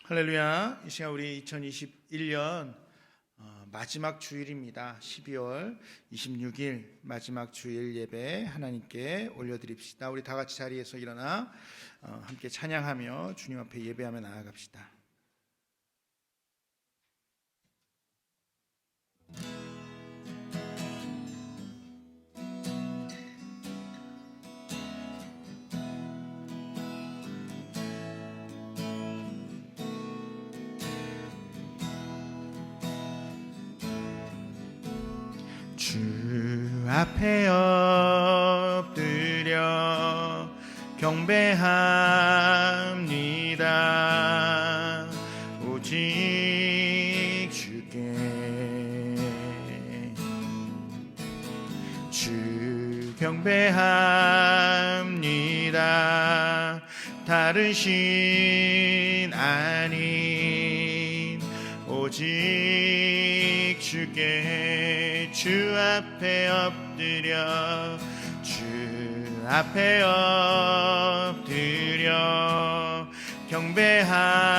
할렐루야. 이 시간 우리 2021년 마지막 주일입니다. 12월 26일 마지막 주일 예배 하나님께 올려드립시다. 우리 다 같이 자리에서 일어나 함께 찬양하며 주님 앞에 예배하며 나아갑시다. 주 앞에 엎드려 경배합니다. 오직 주께 주 경배합니다. 다른 신 아닌 오직 주께 주 앞에 엎드려 주 앞에 엎드려 경배합니다.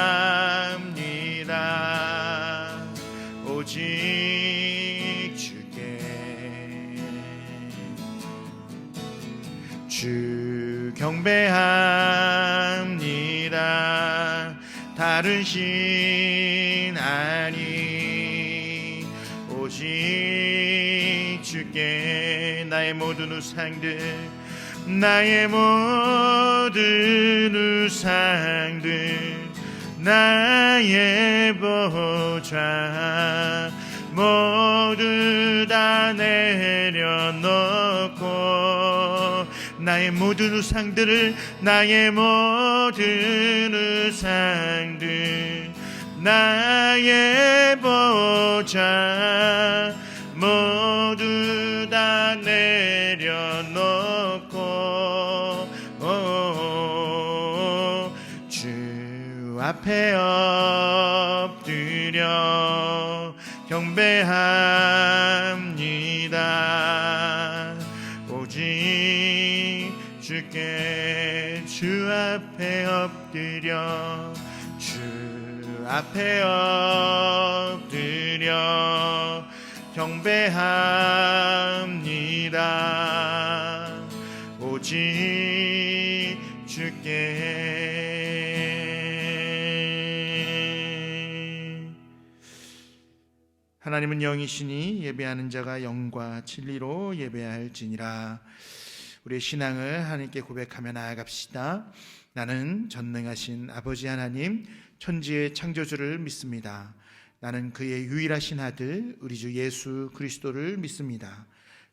오직 주께 주 경배합니다. 다른 신 아닌 오직 주께 나의 모든 우상들 나의 모든 우상들 나의 보좌 모두 다 내려놓고 나의 모든 우상들을 나의 모든 우상들 나의 보좌 모두 다 내려놓고 주 앞에 엎드려 경배합니다. 오직 주께 주 앞에 엎드려 주 앞에 엎드려 경배합니다. 오직 주께 하나님은 영이시니 예배하는 자가 영과 진리로 예배할지니라. 우리의 신앙을 하나님께 고백하며 나아갑시다. 나는 전능하신 아버지 하나님 천지의 창조주를 믿습니다. 나는 그의 유일하신 아들 우리 주 예수 그리스도를 믿습니다.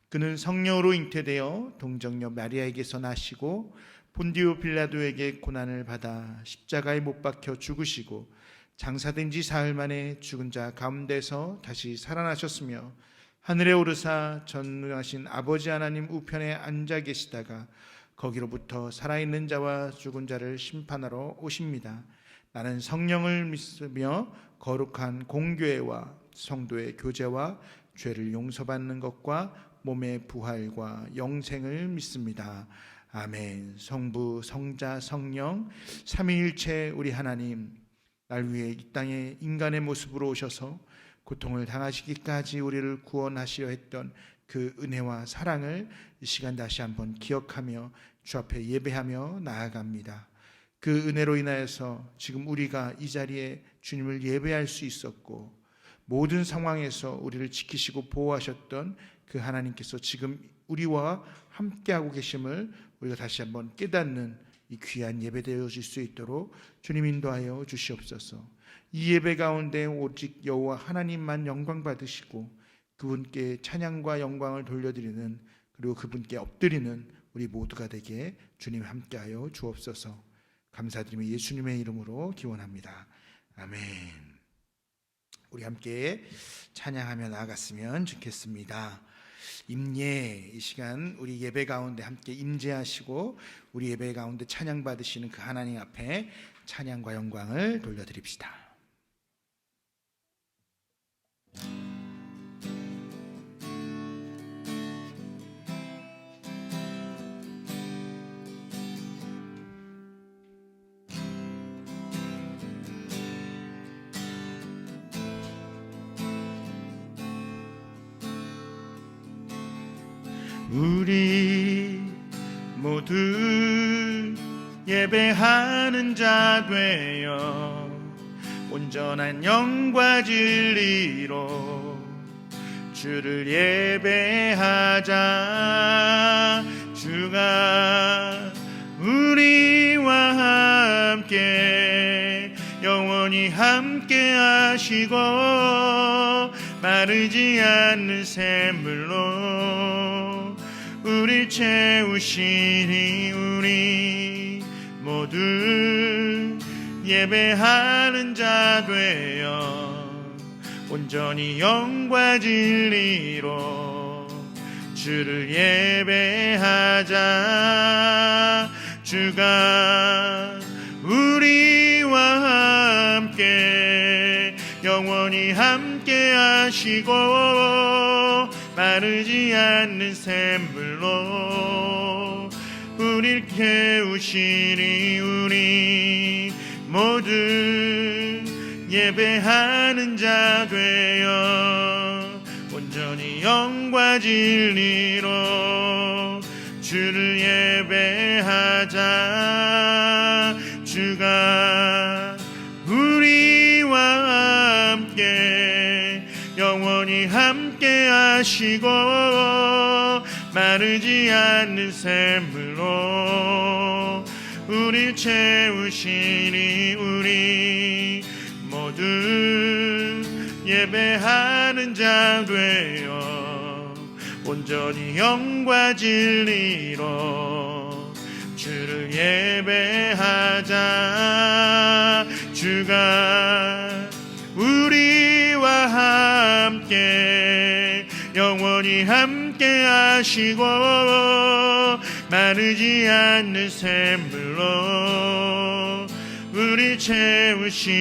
그는 성령으로 잉태되어 동정녀 마리아에게서 나시고 본디오 빌라도에게 고난을 받아 십자가에 못 박혀 죽으시고 장사된 지 사흘 만에 죽은 자 가운데서 다시 살아나셨으며 하늘에 오르사 전능하신 아버지 하나님 우편에 앉아 계시다가 거기로부터 살아있는 자와 죽은 자를 심판하러 오십니다. 나는 성령을 믿으며 거룩한 공교회와 성도의 교제와 죄를 용서받는 것과 몸의 부활과 영생을 믿습니다. 아멘. 성부, 성자, 성령 삼위일체 우리 하나님, 날 위해 이 땅에 인간의 모습으로 오셔서 고통을 당하시기까지 우리를 구원하시려 했던 그 은혜와 사랑을 이 시간 다시 한번 기억하며 주 앞에 예배하며 나아갑니다. 그 은혜로 인하여서 지금 우리가 이 자리에 주님을 예배할 수 있었고 모든 상황에서 우리를 지키시고 보호하셨던 그 하나님께서 지금 우리와 함께하고 계심을 우리가 다시 한번 깨닫는 이 귀한 예배 되어질 수 있도록 주님 인도하여 주시옵소서. 이 예배 가운데 오직 여호와 하나님만 영광 받으시고 그분께 찬양과 영광을 돌려드리는 그리고 그분께 엎드리는 우리 모두가 되게 주님 함께하여 주옵소서. 감사드리며 예수님의 이름으로 기원합니다. 아멘. 우리 함께 찬양하며 나아갔으면 좋겠습니다. 임재, 이 시간 우리 예배 가운데 함께 임재하시고 우리 예배 가운데 찬양 받으시는 그 하나님 앞에 찬양과 영광을 돌려드립시다. 우리 모두 예배하는 자 되어 온전한 영과 진리로 주를 예배하자. 주가 우리와 함께 영원히 함께 하시고 마르지 않는 샘물로 우릴 채우시니 우리 모두 예배하는 자 되어 온전히 영과 진리로 주를 예배하자. 주가 우리와 함께 영원히 함께 하시고 마르지 않는 샘물로 우릴 깨우시니 우리 모두 예배하는 자 되어 온전히 영과 진리로 주를 예배하자. 주가 우리와 함께 영원히 함께 하시고 마르지 않는 샘물로 우릴 채우시니 우리 모두 예배하는 자 되어 온전히 영과 진리로 주를 예배하자. 주가 우리와 함께 영원히 함께 하시고 마르지 않는 샘물로 우리 채우시니라.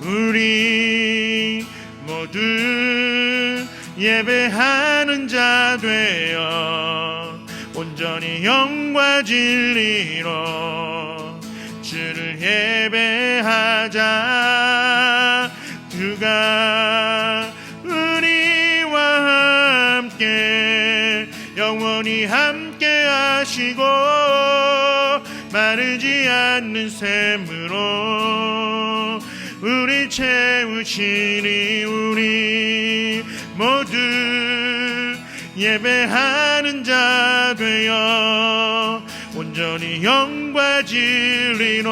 우리 모두 예배하는 자 되어 온전히 영과 진리로 주를 예배하자. 주가 우리와 함께 영원히 함께 하시고 마르지 않는 샘으로 우리 채우시니 우리 모두 예배하는 자 되어 온전히 영과 진리로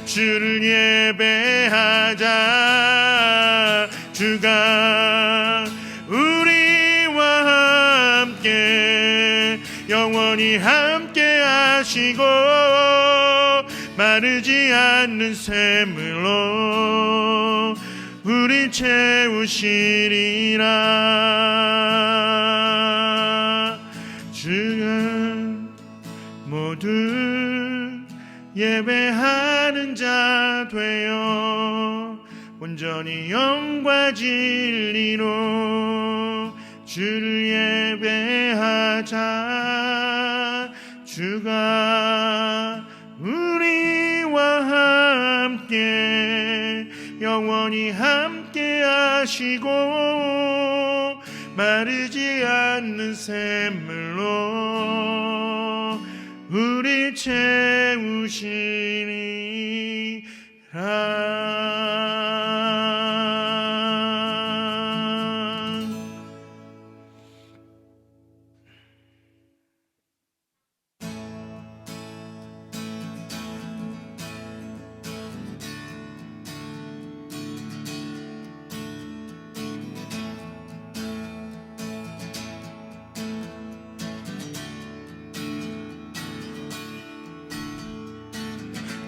주를 예배하자. 주가 우리와 함께 영원히 함께 하시고 마르지 않는 샘물로 우리 채우시리라. 주가 모두 예배하는 자 되어 온전히 영과 진리로 주를 예배하자. 주가 우리와 함께 영원히 함께 하시고 마르지 않는 샘물로 우리 채우시니라.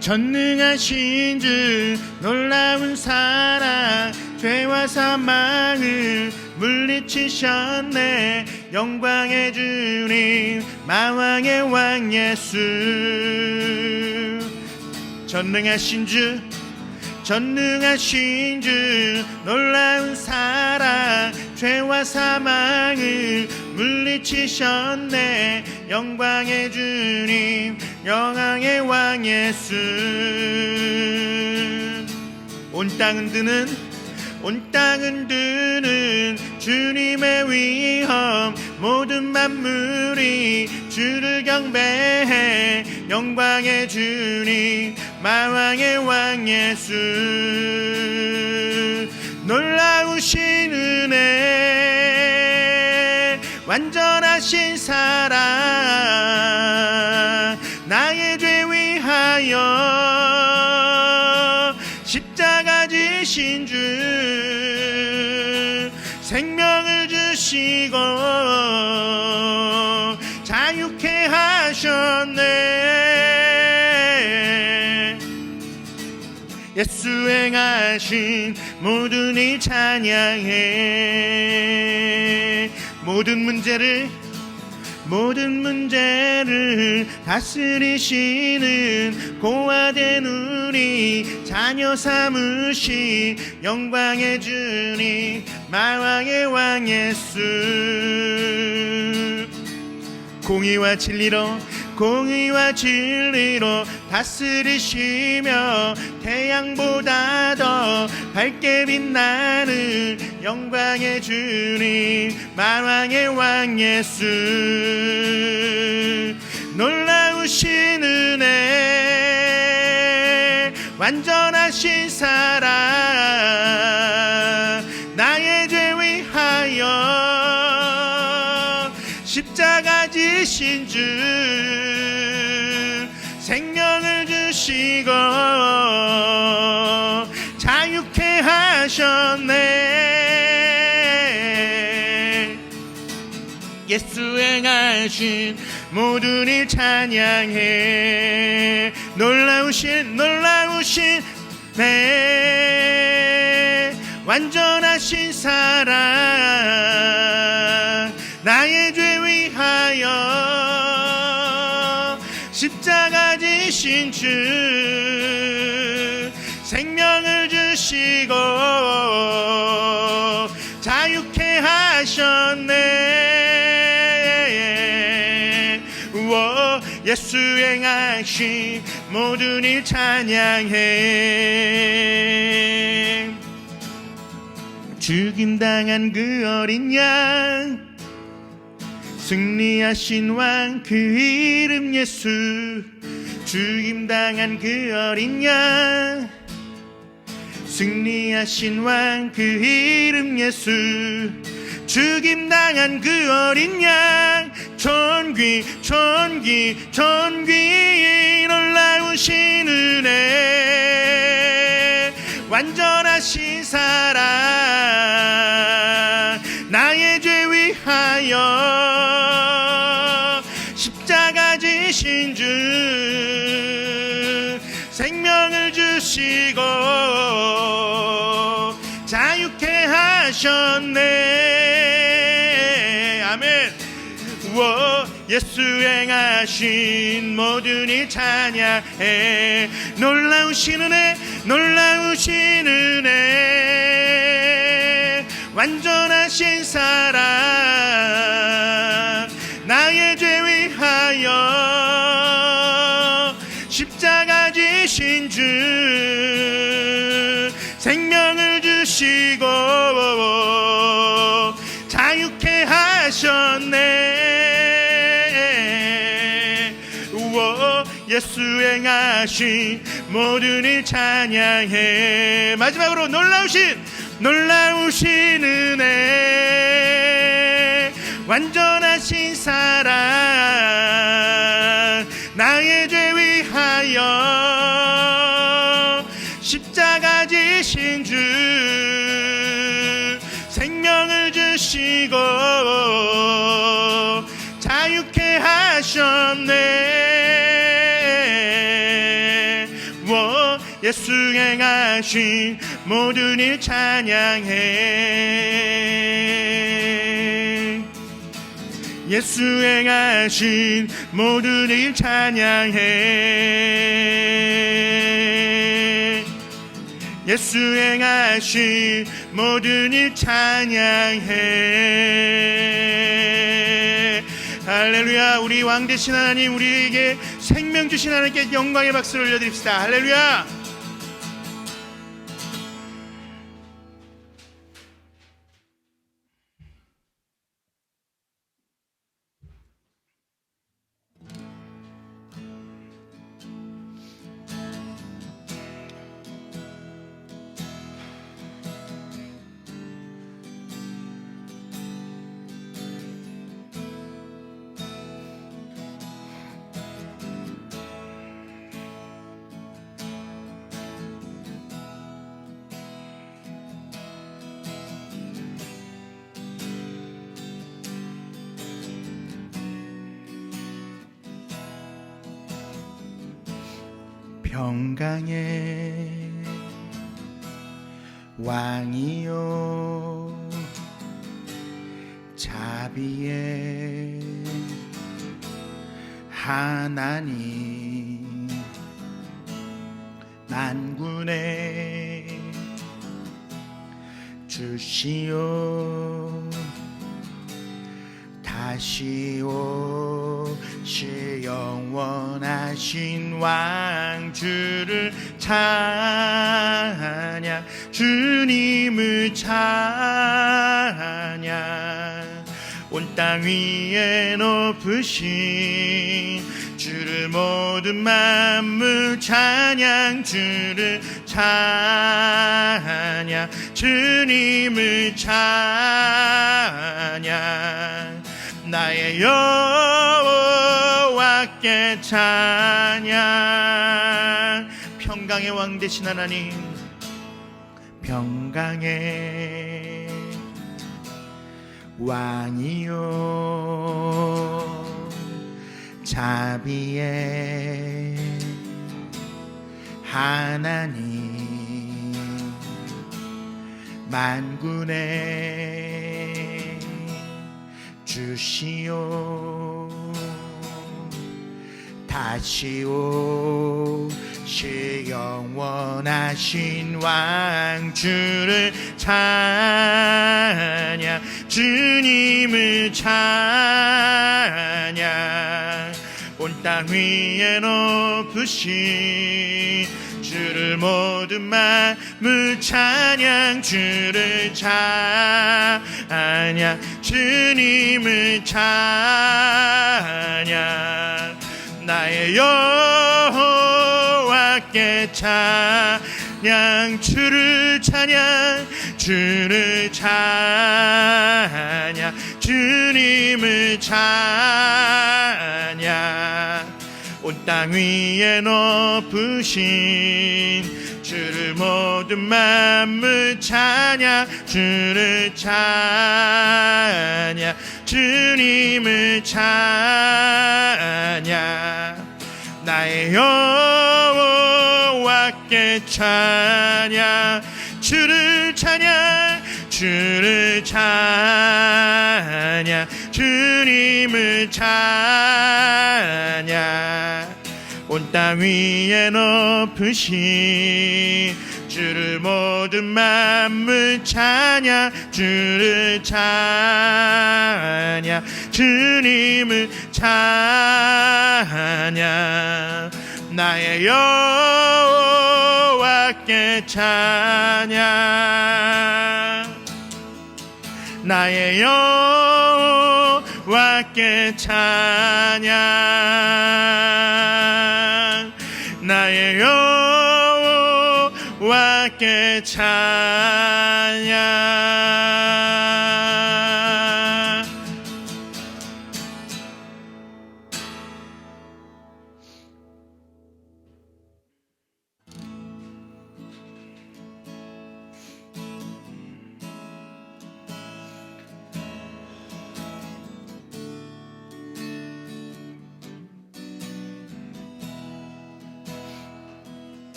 전능하신 주 놀라운 사랑 죄와 사망을 물리치셨네. 영광의 주님 만왕의 왕 예수. 전능하신 주 놀라운 사랑 죄와 사망을 물리치셨네. 영광의 주님 영광의 왕 예수. 온 땅 흔드는 온 땅은 드는 주님의 위엄 모든 만물이 주를 경배해 영광의 주님 만왕의 왕 예수 놀라우신 은혜 완전하신 사랑 나의 죄 위하여 십자가 지신 주 생명을 주시고 자유케 하셨네. 예수 행하신 모든 일 찬양해. 모든 문제를 다스리시는 고아된 우리 자녀 삼으신 영광의 주님 만왕의 왕 예수 공의와 진리로 다스리시며 태양보다 더 밝게 빛나는 영광의 주님 만왕의 왕 예수 놀라우신 은혜 완전하신 사랑 나의 죄 위하여 십자가 지신 주 생명을 주시고 자유케 하셨네. 예수 행하신 모든 일 찬양해. 놀라우신 내 완전하신 사랑 나의 죄 위하여 십자가 지신 주 생명을 주시고 자유케 하셨네. 예수 행하신 모든 일 찬양해. 죽임당한 그 어린 양 승리하신 왕 그 이름 예수 죽임당한 그 어린 양 승리하신 왕 그 이름 예수 죽임당한 그 어린 양 존귀 놀라우신 은혜 완전하신 사랑 나의 죄 위하여 십자가 지신 주 생명을 주시고 자유케 하셨네. 아멘. 예수 행하신 모든 일 찬양해. 놀라우신 은혜 완전하신 사랑 나의 죄 위하여 십자가 지신 주 생명을 주시고 자유케 하셨네. 예수 행하신 모든 일 찬양해. 마지막으로 놀라우신 은혜 완전하신 사랑 나의 죄 위하여 십자가 지신 주 생명을 주시고 자유케 하셨네. 예수 행하신 모든 일 찬양해. 예수 행하신 모든 일 찬양해. 예수 행하신 모든 일 찬양해. 할렐루야. 우리 왕 되신 하나님, 우리에게 생명 주신 하나님께 영광의 박수를 올려드립시다. 할렐루야. 평강의 왕이요 자비의 하나님 만군의 주시오 다시 오실 영원하신 왕 주를 찬양 주님을 찬양 온 땅 위에 높으신 주를 모든 만물 찬양 주를 찬양 주님을 찬양 나의 여호와께 찬양 평강의 왕 되신 하나님 평강의 왕이요 자비의 하나님 만군의 주시오 다시 오실 영원하신 왕 주를 찬양 주님을 찬양 온 땅 위에 높으신 주를 모든 만물 찬양 주를 찬양 주님을 찬양 나의 여호와께 찬양 주를 찬양 주를 찬양 주님을 찬양 온 땅 위에 높으신 주를 모든 만물 찬양 주를 찬양 주님을 찬양 나의 여호와께 찬양 주를 찬양 주를 찬양 주님을 찬양 온 땅 위에 높으신 주를 모든 만물 찬양 주를 찬양 주님을 찬양 나의 여호와께 찬양 나의 여호와께 찬양 나의 여호와께 찬양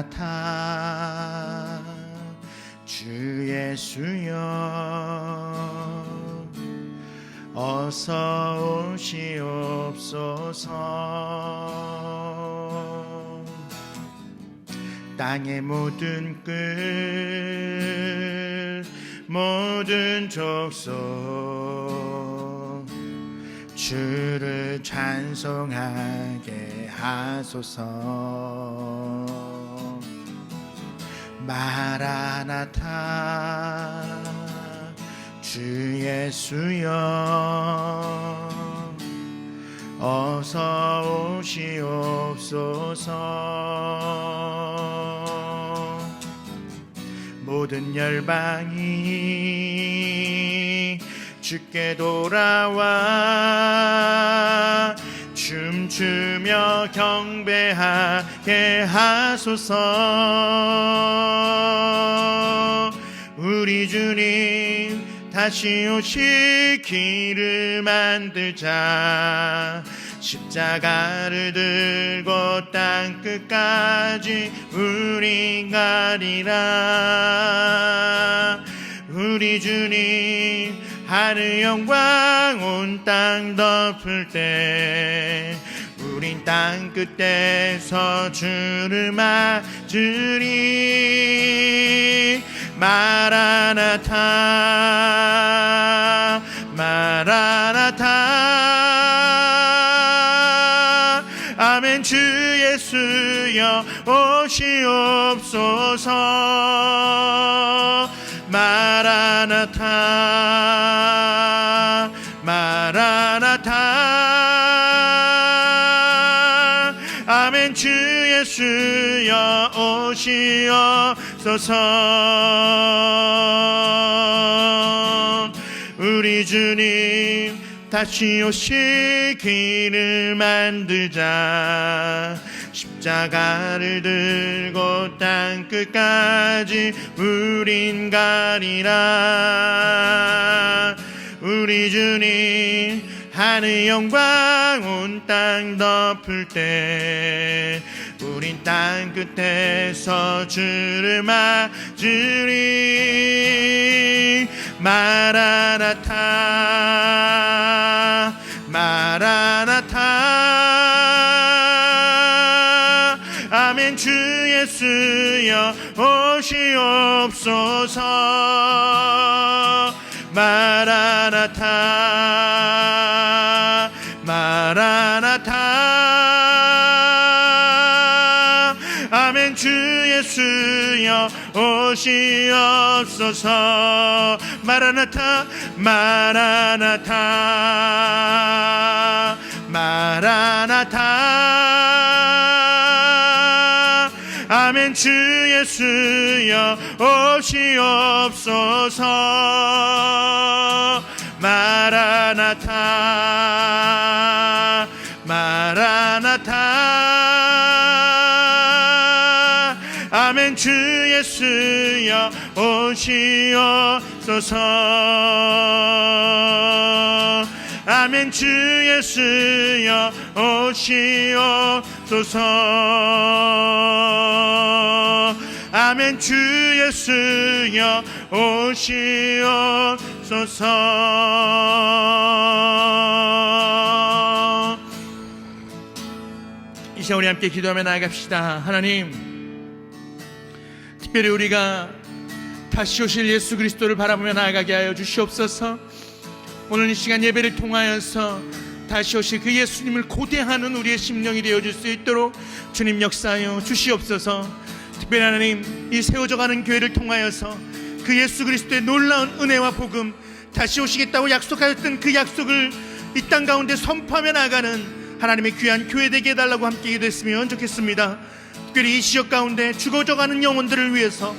마라나타 주 예수여 어서 오시옵소서 땅의 모든 끝 모든 족속 주를 찬송하게 하소서 마라나타 주 예수여 어서 오시옵소서 모든 열방이 주께 돌아와 춤추며 경배하게 하소서 우리 주님 다시 오실 길을 만들자 십자가를 들고 땅끝까지 우리 가리라. 우리 주님 하늘 영광 온 땅 덮을 때 우린 땅끝에서 주를 맞으리. 마라나타 마라나타. 아멘. 주 예수여 오시옵소서. 마라나타 마라나타. 아멘. 주 예수여 오시옵소서. 우리 주님 다시 오실 길을 만들자. 십자가를 들고 땅끝까지 우린 가리라. 우리 주님 하늘 영광 온 땅 덮을 때 우린 땅끝에서 주를 맞으리. 마라나타 마라나타. 아멘. 주 예수여 오시옵소서. 마라나타 마라나타. 아멘. 주 예수여 오시옵소서. 마라나타 마라나타 마라나타. 아멘. 주 예수여 오시옵소서. 마라나타 마라나타. 아멘. 주 예수여 오시옵소서. 아멘. 주 예수여 오시옵소서. 아멘. 주 예수여 오시옵소서. 이 시간 우리 함께 기도하며 나아갑시다. 하나님, 특별히 우리가 다시 오실 예수 그리스도를 바라보며 나아가게 하여 주시옵소서. 오늘 이 시간 예배를 통하여서 다시 오실 그 예수님을 고대하는 우리의 심령이 되어줄 수 있도록 주님 역사하여 주시옵소서. 특별히 하나님, 이 세워져가는 교회를 통하여서 그 예수 그리스도의 놀라운 은혜와 복음, 다시 오시겠다고 약속하였던 그 약속을 이 땅 가운데 선포하며 나아가는 하나님의 귀한 교회 되게 해달라고 함께 기도했으면 좋겠습니다. 특별히 이 지역 가운데 죽어져가는 영혼들을 위해서,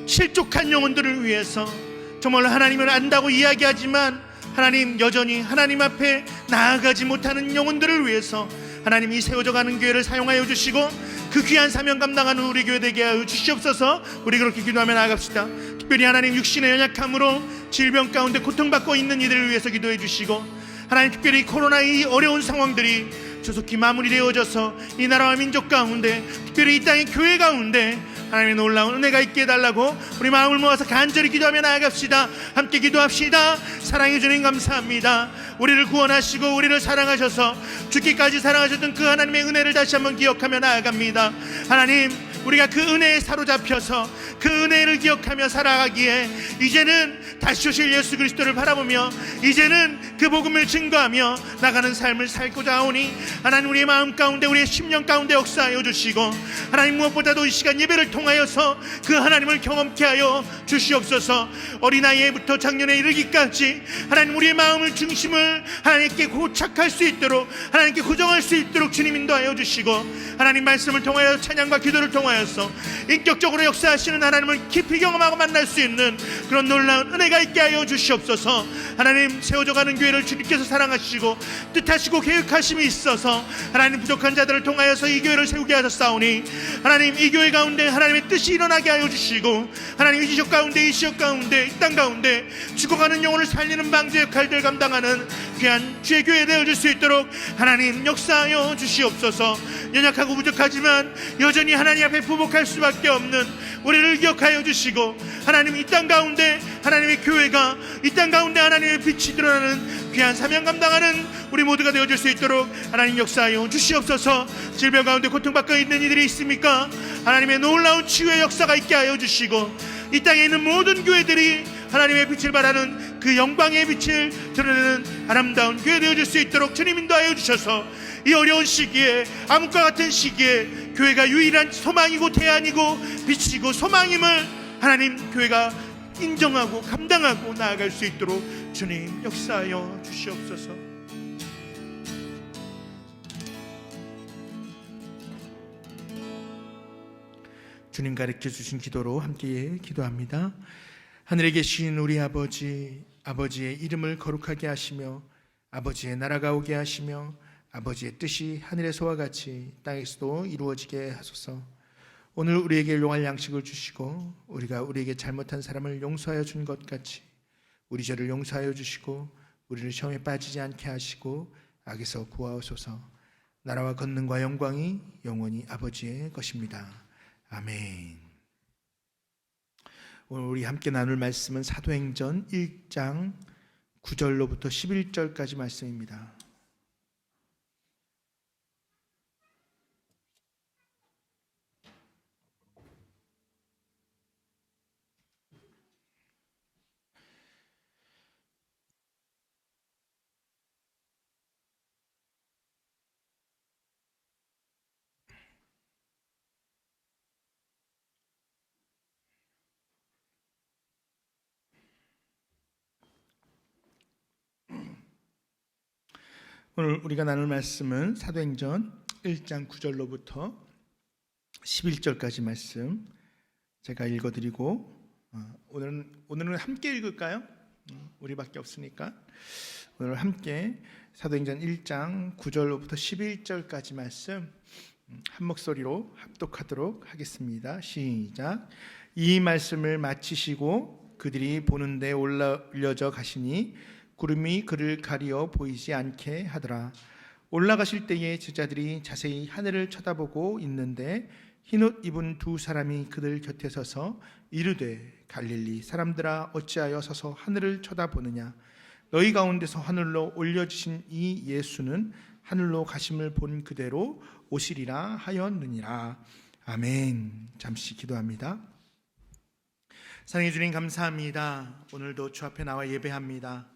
실족한 영혼들을 위해서, 정말 하나님을 안다고 이야기하지만 하나님 여전히 하나님 앞에 나아가지 못하는 영혼들을 위해서 하나님 이 세워져가는 교회를 사용하여 주시고 그 귀한 사명 감당하는 우리 교회 되게 하여 주시옵소서. 우리 그렇게 기도하며 나아갑시다. 특별히 하나님 육신의 연약함으로 질병 가운데 고통받고 있는 이들을 위해서 기도해 주시고, 하나님 특별히 코로나의 어려운 상황들이 조속히 마무리되어져서 이 나라와 민족 가운데, 특별히 이 땅의 교회 가운데 하나님의 놀라운 은혜가 있게 해달라고 우리 마음을 모아서 간절히 기도하며 나아갑시다. 함께 기도합시다. 사랑해 주님 감사합니다. 우리를 구원하시고 우리를 사랑하셔서 죽기까지 사랑하셨던 그 하나님의 은혜를 다시 한번 기억하며 나아갑니다. 하나님, 우리가 그 은혜에 사로잡혀서 그 은혜를 기억하며 살아가기에 이제는 다시 오실 예수 그리스도를 바라보며 이제는 그 복음을 증거하며 나가는 삶을 살고자 하오니 하나님, 우리의 마음 가운데 우리의 심령 가운데 역사하여 주시고, 하나님 무엇보다도 이 시간 예배를 통하여서 그 하나님을 경험케 하여 주시옵소서. 어린아이부터 작년에 이르기까지 하나님 우리의 마음을 중심을 하나님께 고착할 수 있도록, 하나님께 고정할 수 있도록 주님 인도하여 주시고, 하나님 말씀을 통하여 찬양과 기도를 통하여서 인격적으로 역사하시는 하나님을 깊이 경험하고 만날 수 있는 그런 놀라운 은혜가 있게 하여 주시옵소서. 하나님, 세워져가는 교회를 주님께서 사랑하시고 뜻하시고 계획하심이 있어서 하나님 부족한 자들을 통하여서 이 교회를 세우게 하셨사오니 하나님, 이 교회 가운데 하나님 하나님의 뜻이 일어나게 하여 주시고, 하나님의 이 지역 가운데, 이 지역 가운데, 이 땅 가운데 죽어가는 영혼을 살리는 방제 역할들 감당하는 귀한 주의 교회 되어줄 수 있도록 하나님 역사하여 주시옵소서. 연약하고 부족하지만 여전히 하나님 앞에 부복할 수밖에 없는 우리를 기억하여 주시고, 하나님 이 땅 가운데 하나님의 교회가, 이 땅 가운데 하나님의 빛이 드러나는 귀한 사명 감당하는 우리 모두가 되어줄 수 있도록 하나님 역사하여 주시옵소서. 질병 가운데 고통받고 있는 이들이 있습니까? 하나님의 놀라운 치유의 역사가 있게 하여 주시고, 이 땅에 있는 모든 교회들이 하나님의 빛을 발하는 그 영광의 빛을 드러내는 아름다운 교회 되어줄 수 있도록 주님 인도하여 주셔서, 이 어려운 시기에, 암과 같은 시기에 교회가 유일한 소망이고 대안이고 빛이고 소망임을 하나님 교회가 인정하고 감당하고 나아갈 수 있도록 주님 역사하여 주시옵소서. 주님 가르쳐 주신 기도로 함께 기도합니다. 하늘에 계신 우리 아버지, 아버지의 이름을 거룩하게 하시며 아버지의 나라가 오게 하시며 아버지의 뜻이 하늘에서와 같이 땅에서도 이루어지게 하소서. 오늘 우리에게 일용할 양식을 주시고, 우리가 우리에게 잘못한 사람을 용서하여 준 것 같이 우리 죄를 용서하여 주시고, 우리를 시험에 빠지지 않게 하시고 악에서 구하옵소서. 나라와 권능과 영광이 영원히 아버지의 것입니다. 아멘. 오늘 우리 함께 나눌 말씀은 사도행전 1장 9절로부터 11절까지 말씀입니다. 오늘 우리가 나눌 말씀은 사도행전 1장 9절로부터 11절까지 말씀 제가 읽어드리고, 오늘은 함께 읽을까요? 우리밖에 없으니까 오늘 함께 사도행전 1장 9절로부터 11절까지 말씀 한 목소리로 합독하도록 하겠습니다. 시작. 이 말씀을 마치시고 그들이 보는 데 올려져 가시니 구름이 그를 가리어 보이지 않게 하더라. 올라가실 때에 제자들이 자세히 하늘을 쳐다보고 있는데 흰옷 입은 두 사람이 그들 곁에 서서 이르되, 갈릴리 사람들아 어찌하여 서서 하늘을 쳐다보느냐? 너희 가운데서 하늘로 올려지신 이 예수는 하늘로 가심을 본 그대로 오시리라 하였느니라. 아멘. 잠시 기도합니다. 사랑해 주님 감사합니다. 오늘도 주 앞에 나와 예배합니다.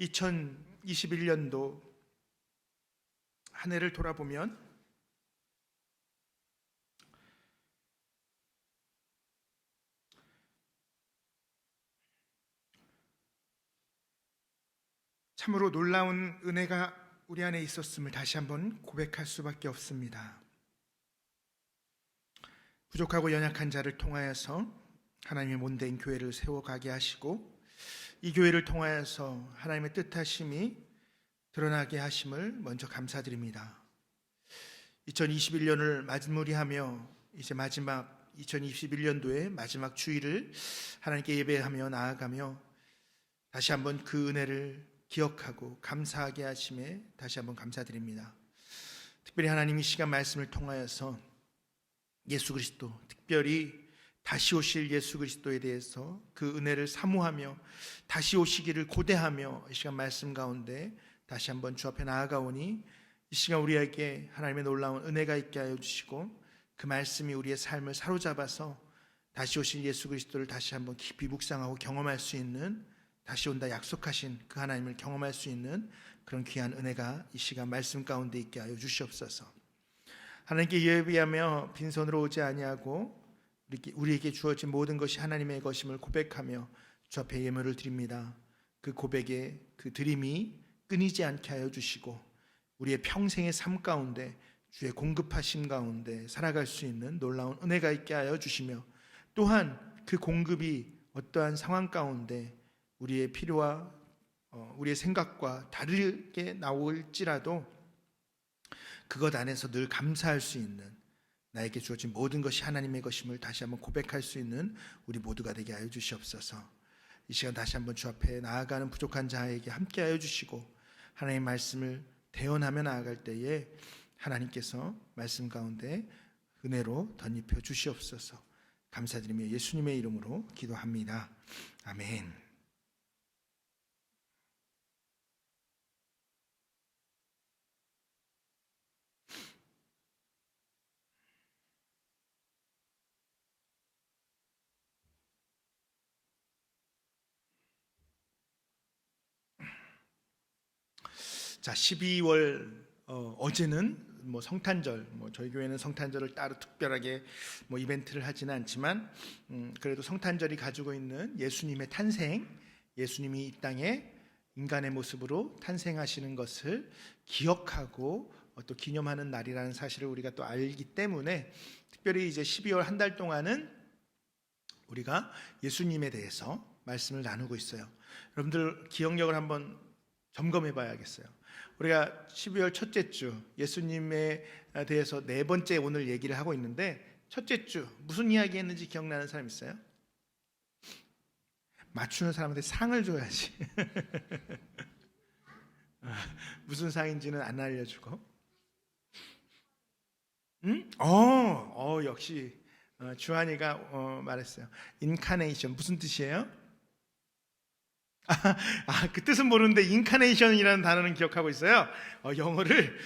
2021년도 한 해를 돌아보면 참으로 놀라운 은혜가 우리 안에 있었음을 다시 한번 고백할 수밖에 없습니다. 부족하고 연약한 자를 통하여서 하나님의 몸된 교회를 세워가게 하시고, 이 교회를 통하여서 하나님의 뜻하심이 드러나게 하심을 먼저 감사드립니다. 2021년을 마무리하며 이제 마지막 2021년도의 마지막 주일을 하나님께 예배하며 나아가며 다시 한번 그 은혜를 기억하고 감사하게 하심에 다시 한번 감사드립니다. 특별히 하나님 이 시간 말씀을 통하여서 예수 그리스도, 특별히 다시 오실 예수 그리스도에 대해서 그 은혜를 사모하며 다시 오시기를 고대하며 이 시간 말씀 가운데 다시 한번 주 앞에 나아가오니, 이 시간 우리에게 하나님의 놀라운 은혜가 있게 하여 주시고 그 말씀이 우리의 삶을 사로잡아서 다시 오실 예수 그리스도를 다시 한번 깊이 묵상하고 경험할 수 있는, 다시 온다 약속하신 그 하나님을 경험할 수 있는 그런 귀한 은혜가 이 시간 말씀 가운데 있게 하여 주시옵소서. 하나님께 예배하며 빈손으로 오지 아니하고 우리에게 주어진 모든 것이 하나님의 것임을 고백하며 주 앞에 예물을 드립니다. 그 고백의 그 드림이 끊이지 않게 하여 주시고 우리의 평생의 삶 가운데 주의 공급하심 가운데 살아갈 수 있는 놀라운 은혜가 있게 하여 주시며, 또한 그 공급이 어떠한 상황 가운데 우리의 필요와 우리의 생각과 다르게 나올지라도 그것 안에서 늘 감사할 수 있는 나에게 주어진 모든 것이 하나님의 것임을 다시 한번 고백할 수 있는 우리 모두가 되게 하여 주시옵소서. 이 시간 다시 한번 주 앞에 나아가는 부족한 자에게 함께 하여 주시고 하나님의 말씀을 대언하며 나아갈 때에 하나님께서 말씀 가운데 은혜로 덧입혀 주시옵소서. 감사드리며 예수님의 이름으로 기도합니다. 아멘. 자, 12월 어제는 성탄절, 저희 교회는 성탄절을 따로 특별하게 이벤트를 하지는 않지만 그래도 성탄절이 가지고 있는 예수님의 탄생, 예수님이 이 땅에 인간의 모습으로 탄생하시는 것을 기억하고 또 기념하는 날이라는 사실을 우리가 또 알기 때문에 특별히 이제 12월 한 달 동안은 우리가 예수님에 대해서 말씀을 나누고 있어요. 여러분들 기억력을 한번 점검해 봐야겠어요. 우리가 12월 첫째 주 예수님에 대해서 네 번째 오늘 얘기를 하고 있는데 첫째 주 무슨 이야기 했는지 기억나는 사람 있어요? 맞추는 사람한테 상을 줘야지. 무슨 상인지는 안 알려주고. 응? 역시 주한이가 말했어요. 인카네이션 무슨 뜻이에요? 그 뜻은 모르는데 인카네이션이라는 단어는 기억하고 있어요. 영어를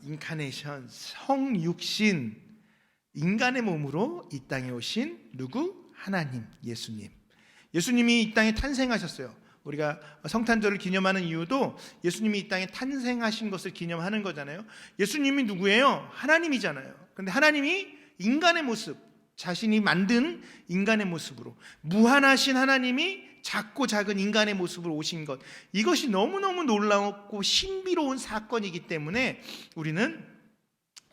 인카네이션, 성육신, 인간의 몸으로 이 땅에 오신 누구? 하나님, 예수님. 예수님이 이 땅에 탄생하셨어요. 우리가 성탄절을 기념하는 이유도 예수님이 이 땅에 탄생하신 것을 기념하는 거잖아요. 예수님이 누구예요? 하나님이잖아요. 그런데 하나님이 인간의 모습, 자신이 만든 인간의 모습으로, 무한하신 하나님이 작고 작은 인간의 모습으로 오신 것, 이것이 너무너무 놀라웠고 신비로운 사건이기 때문에 우리는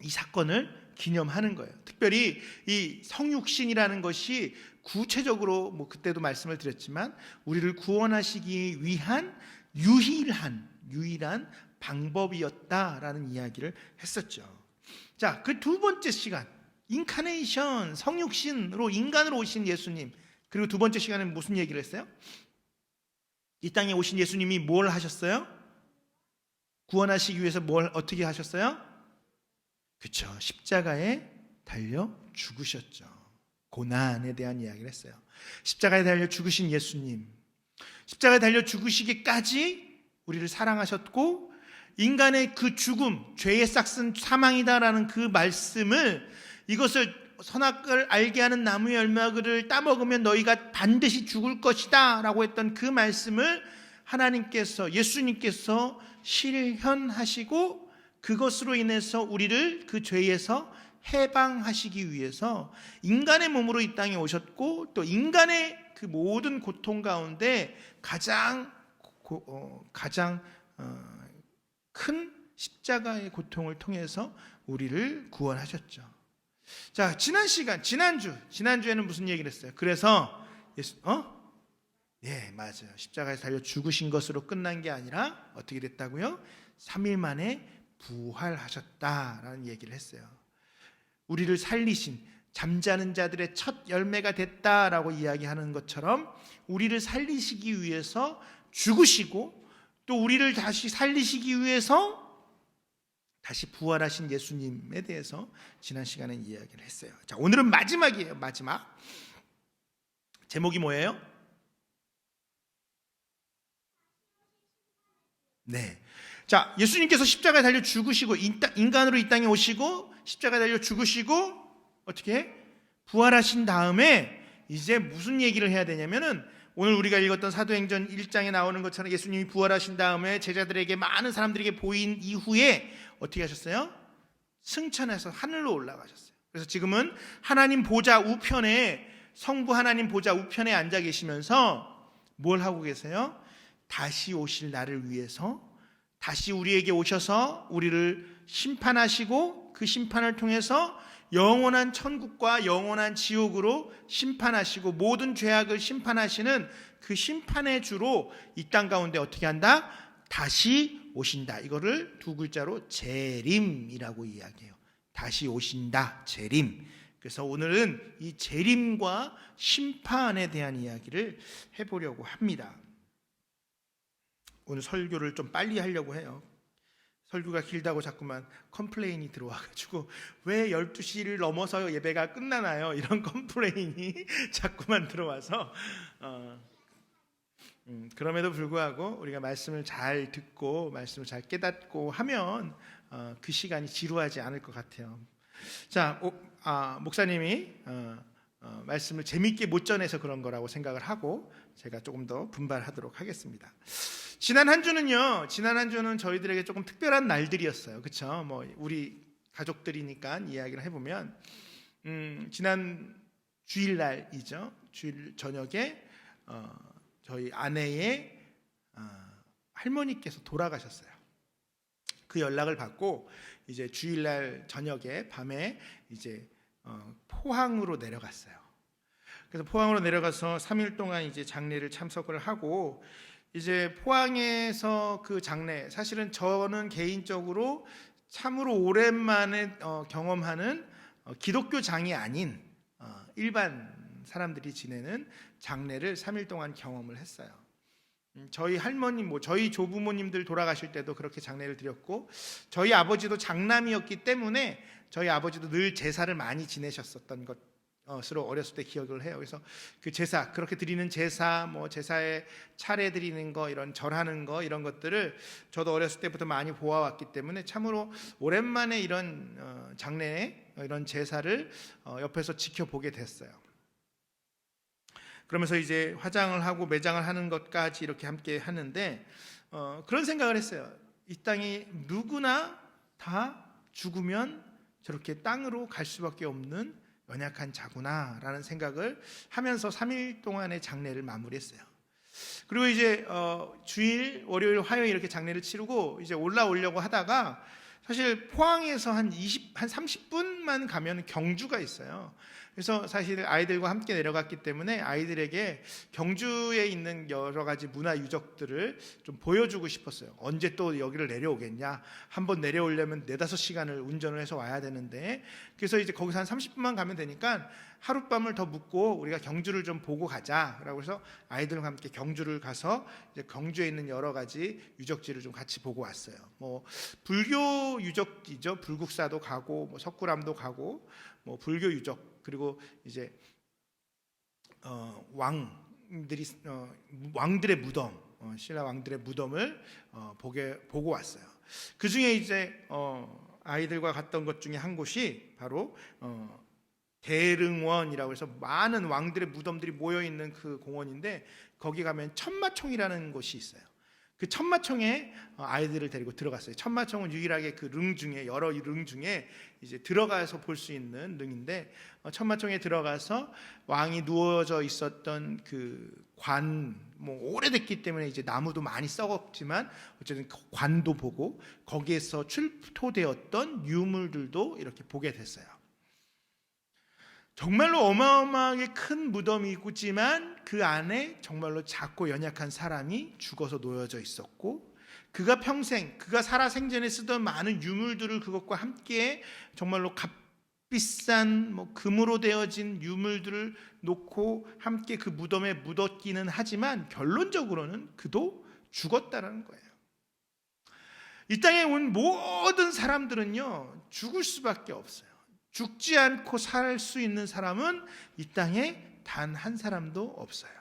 이 사건을 기념하는 거예요. 특별히 이 성육신이라는 것이 구체적으로 그때도 말씀을 드렸지만 우리를 구원하시기 위한 유일한 방법이었다라는 이야기를 했었죠. 자, 그 두 번째 시간, 인카네이션, 성육신으로 인간으로 오신 예수님. 그리고 두 번째 시간에 무슨 얘기를 했어요? 이 땅에 오신 예수님이 뭘 하셨어요? 구원하시기 위해서 어떻게 하셨어요? 그렇죠. 십자가에 달려 죽으셨죠. 고난에 대한 이야기를 했어요. 십자가에 달려 죽으신 예수님, 십자가에 달려 죽으시기까지 우리를 사랑하셨고 인간의 그 죽음, 죄의 싹은 사망이다라는 그 말씀을, 이것을 선악을 알게 하는 나무의 열매를 따먹으면 너희가 반드시 죽을 것이다 라고 했던 그 말씀을 하나님께서, 예수님께서 실현하시고 그것으로 인해서 우리를 그 죄에서 해방하시기 위해서 인간의 몸으로 이 땅에 오셨고 또 인간의 그 모든 고통 가운데 가장 큰 십자가의 고통을 통해서 우리를 구원하셨죠. 자, 지난주에는 무슨 얘기를 했어요? 그래서 네, 맞아요. 십자가에 달려 죽으신 것으로 끝난 게 아니라 어떻게 됐다고요? 3일 만에 부활하셨다라는 얘기를 했어요. 우리를 살리신, 잠자는 자들의 첫 열매가 됐다라고 이야기하는 것처럼 우리를 살리시기 위해서 죽으시고 또 우리를 다시 살리시기 위해서 다시 부활하신 예수님에 대해서 지난 시간에 이야기를 했어요. 자, 오늘은 마지막이에요. 마지막. 제목이 뭐예요? 네. 자, 예수님께서 십자가에 달려 죽으시고 인간으로 이 땅에 오시고 십자가에 달려 죽으시고 어떻게 부활하신 다음에 이제 무슨 얘기를 해야 되냐면은 오늘 우리가 읽었던 사도행전 1장에 나오는 것처럼 예수님이 부활하신 다음에 제자들에게, 많은 사람들에게 보인 이후에 어떻게 하셨어요? 승천해서 하늘로 올라가셨어요. 그래서 지금은 하나님 보좌 우편에, 성부 하나님 보좌 우편에 앉아 계시면서 뭘 하고 계세요? 다시 오실 날을 위해서 다시 우리에게 오셔서 우리를 심판하시고 그 심판을 통해서 영원한 천국과 영원한 지옥으로 심판하시고 모든 죄악을 심판하시는 그 심판의 주로 이 땅 가운데 어떻게 한다? 다시 오신다. 이거를 두 글자로 재림이라고 이야기해요. 다시 오신다. 재림. 그래서 오늘은 이 재림과 심판에 대한 이야기를 해보려고 합니다. 오늘 설교를 좀 빨리 하려고 해요. 설교가 길다고 자꾸만 컴플레인이 들어와가지고 왜 12시를 넘어서 예배가 끝나나요? 이런 컴플레인이 자꾸만 들어와서 그럼에도 불구하고 우리가 말씀을 잘 듣고 말씀을 잘 깨닫고 하면 그 시간이 지루하지 않을 것 같아요. 자, 목사님이 말씀을 재밌게 못 전해서 그런 거라고 생각을 하고 제가 조금 더 분발하도록 하겠습니다. 지난 한 주는 저희들에게 조금 특별한 날들이었어요. 그렇죠? 뭐 우리 가족들이니까 이야기를 해보면 지난 주일날이죠. 주일 저녁에 저희 아내의 할머니께서 돌아가셨어요. 그 연락을 받고 이제 주일날 저녁에 밤에 이제 포항으로 내려갔어요. 그래서 포항으로 내려가서 3일 동안 이제 장례를 참석을 하고 이제 포항에서 그 장례, 사실은 저는 개인적으로 참으로 오랜만에 경험하는 기독교장이 아닌 일반 사람들이 지내는 장례를 3일 동안 경험을 했어요. 저희 할머니, 저희 조부모님들 돌아가실 때도 그렇게 장례를 드렸고 저희 아버지도 장남이었기 때문에 저희 아버지도 늘 제사를 많이 지내셨었던 것으로 어렸을 때 기억을 해요. 그래서 그 제사, 그렇게 드리는 제사, 제사에 차례 드리는 거, 이런 절하는 거, 이런 것들을 저도 어렸을 때부터 많이 보아왔기 때문에 참으로 오랜만에 이런 장례, 이런 제사를 옆에서 지켜보게 됐어요. 그러면서 이제 화장을 하고 매장을 하는 것까지 이렇게 함께 하는데 그런 생각을 했어요. 이 땅이 누구나 다 죽으면 저렇게 땅으로 갈 수밖에 없는 연약한 자구나 라는 생각을 하면서 3일 동안의 장례를 마무리했어요. 그리고 이제 주일, 월요일, 화요일 이렇게 장례를 치르고 이제 올라오려고 하다가 사실 포항에서 한 30분만 가면 경주가 있어요. 그래서 사실 아이들과 함께 내려갔기 때문에 아이들에게 경주에 있는 여러 가지 문화 유적들을 좀 보여주고 싶었어요. 언제 또 여기를 내려오겠냐? 한번 내려오려면 4-5시간을 운전을 해서 와야 되는데, 그래서 이제 거기서 한 30분만 가면 되니까 하룻밤을 더 묵고 우리가 경주를 좀 보고 가자라고 해서 아이들과 함께 경주를 가서 이제 경주에 있는 여러 가지 유적지를 좀 같이 보고 왔어요. 불교 유적지죠. 불국사도 가고 석굴암도 가고 불교 유적, 그리고 이제 왕들의 무덤, 신라 왕들의 무덤을 보고 왔어요. 그 중에 이제 아이들과 갔던 것 중에 한 곳이 바로 대릉원이라고 해서 많은 왕들의 무덤들이 모여 있는 그 공원인데 거기 가면 천마총이라는 곳이 있어요. 그 천마총에 아이들을 데리고 들어갔어요. 천마총은 유일하게 그 릉 중에, 여러 릉 중에 이제 들어가서 볼 수 있는 릉인데, 천마총에 들어가서 왕이 누워져 있었던 그 관, 오래됐기 때문에 이제 나무도 많이 썩었지만 어쨌든 관도 보고 거기에서 출토되었던 유물들도 이렇게 보게 됐어요. 정말로 어마어마하게 큰 무덤이지만 그 안에 정말로 작고 연약한 사람이 죽어서 놓여져 있었고, 그가 평생, 그가 살아 생전에 쓰던 많은 유물들을 그것과 함께 정말로 값비싼 금으로 되어진 유물들을 놓고 함께 그 무덤에 묻었기는 하지만 결론적으로는 그도 죽었다는 거예요. 이 땅에 온 모든 사람들은요, 죽을 수밖에 없어요. 죽지 않고 살 수 있는 사람은 이 땅에 단 한 사람도 없어요.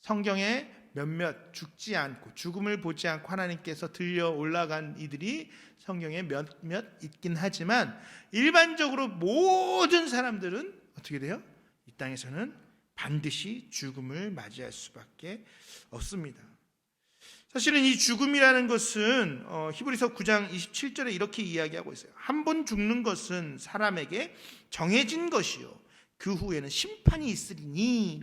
성경에 몇몇 죽지 않고 죽음을 보지 않고 하나님께서 들려 올라간 이들이 성경에 몇몇 있긴 하지만 일반적으로 모든 사람들은 어떻게 돼요? 이 땅에서는 반드시 죽음을 맞이할 수밖에 없습니다. 사실은 이 죽음이라는 것은 히브리서 9장 27절에 이렇게 이야기하고 있어요. 한 번 죽는 것은 사람에게 정해진 것이요 그 후에는 심판이 있으리니.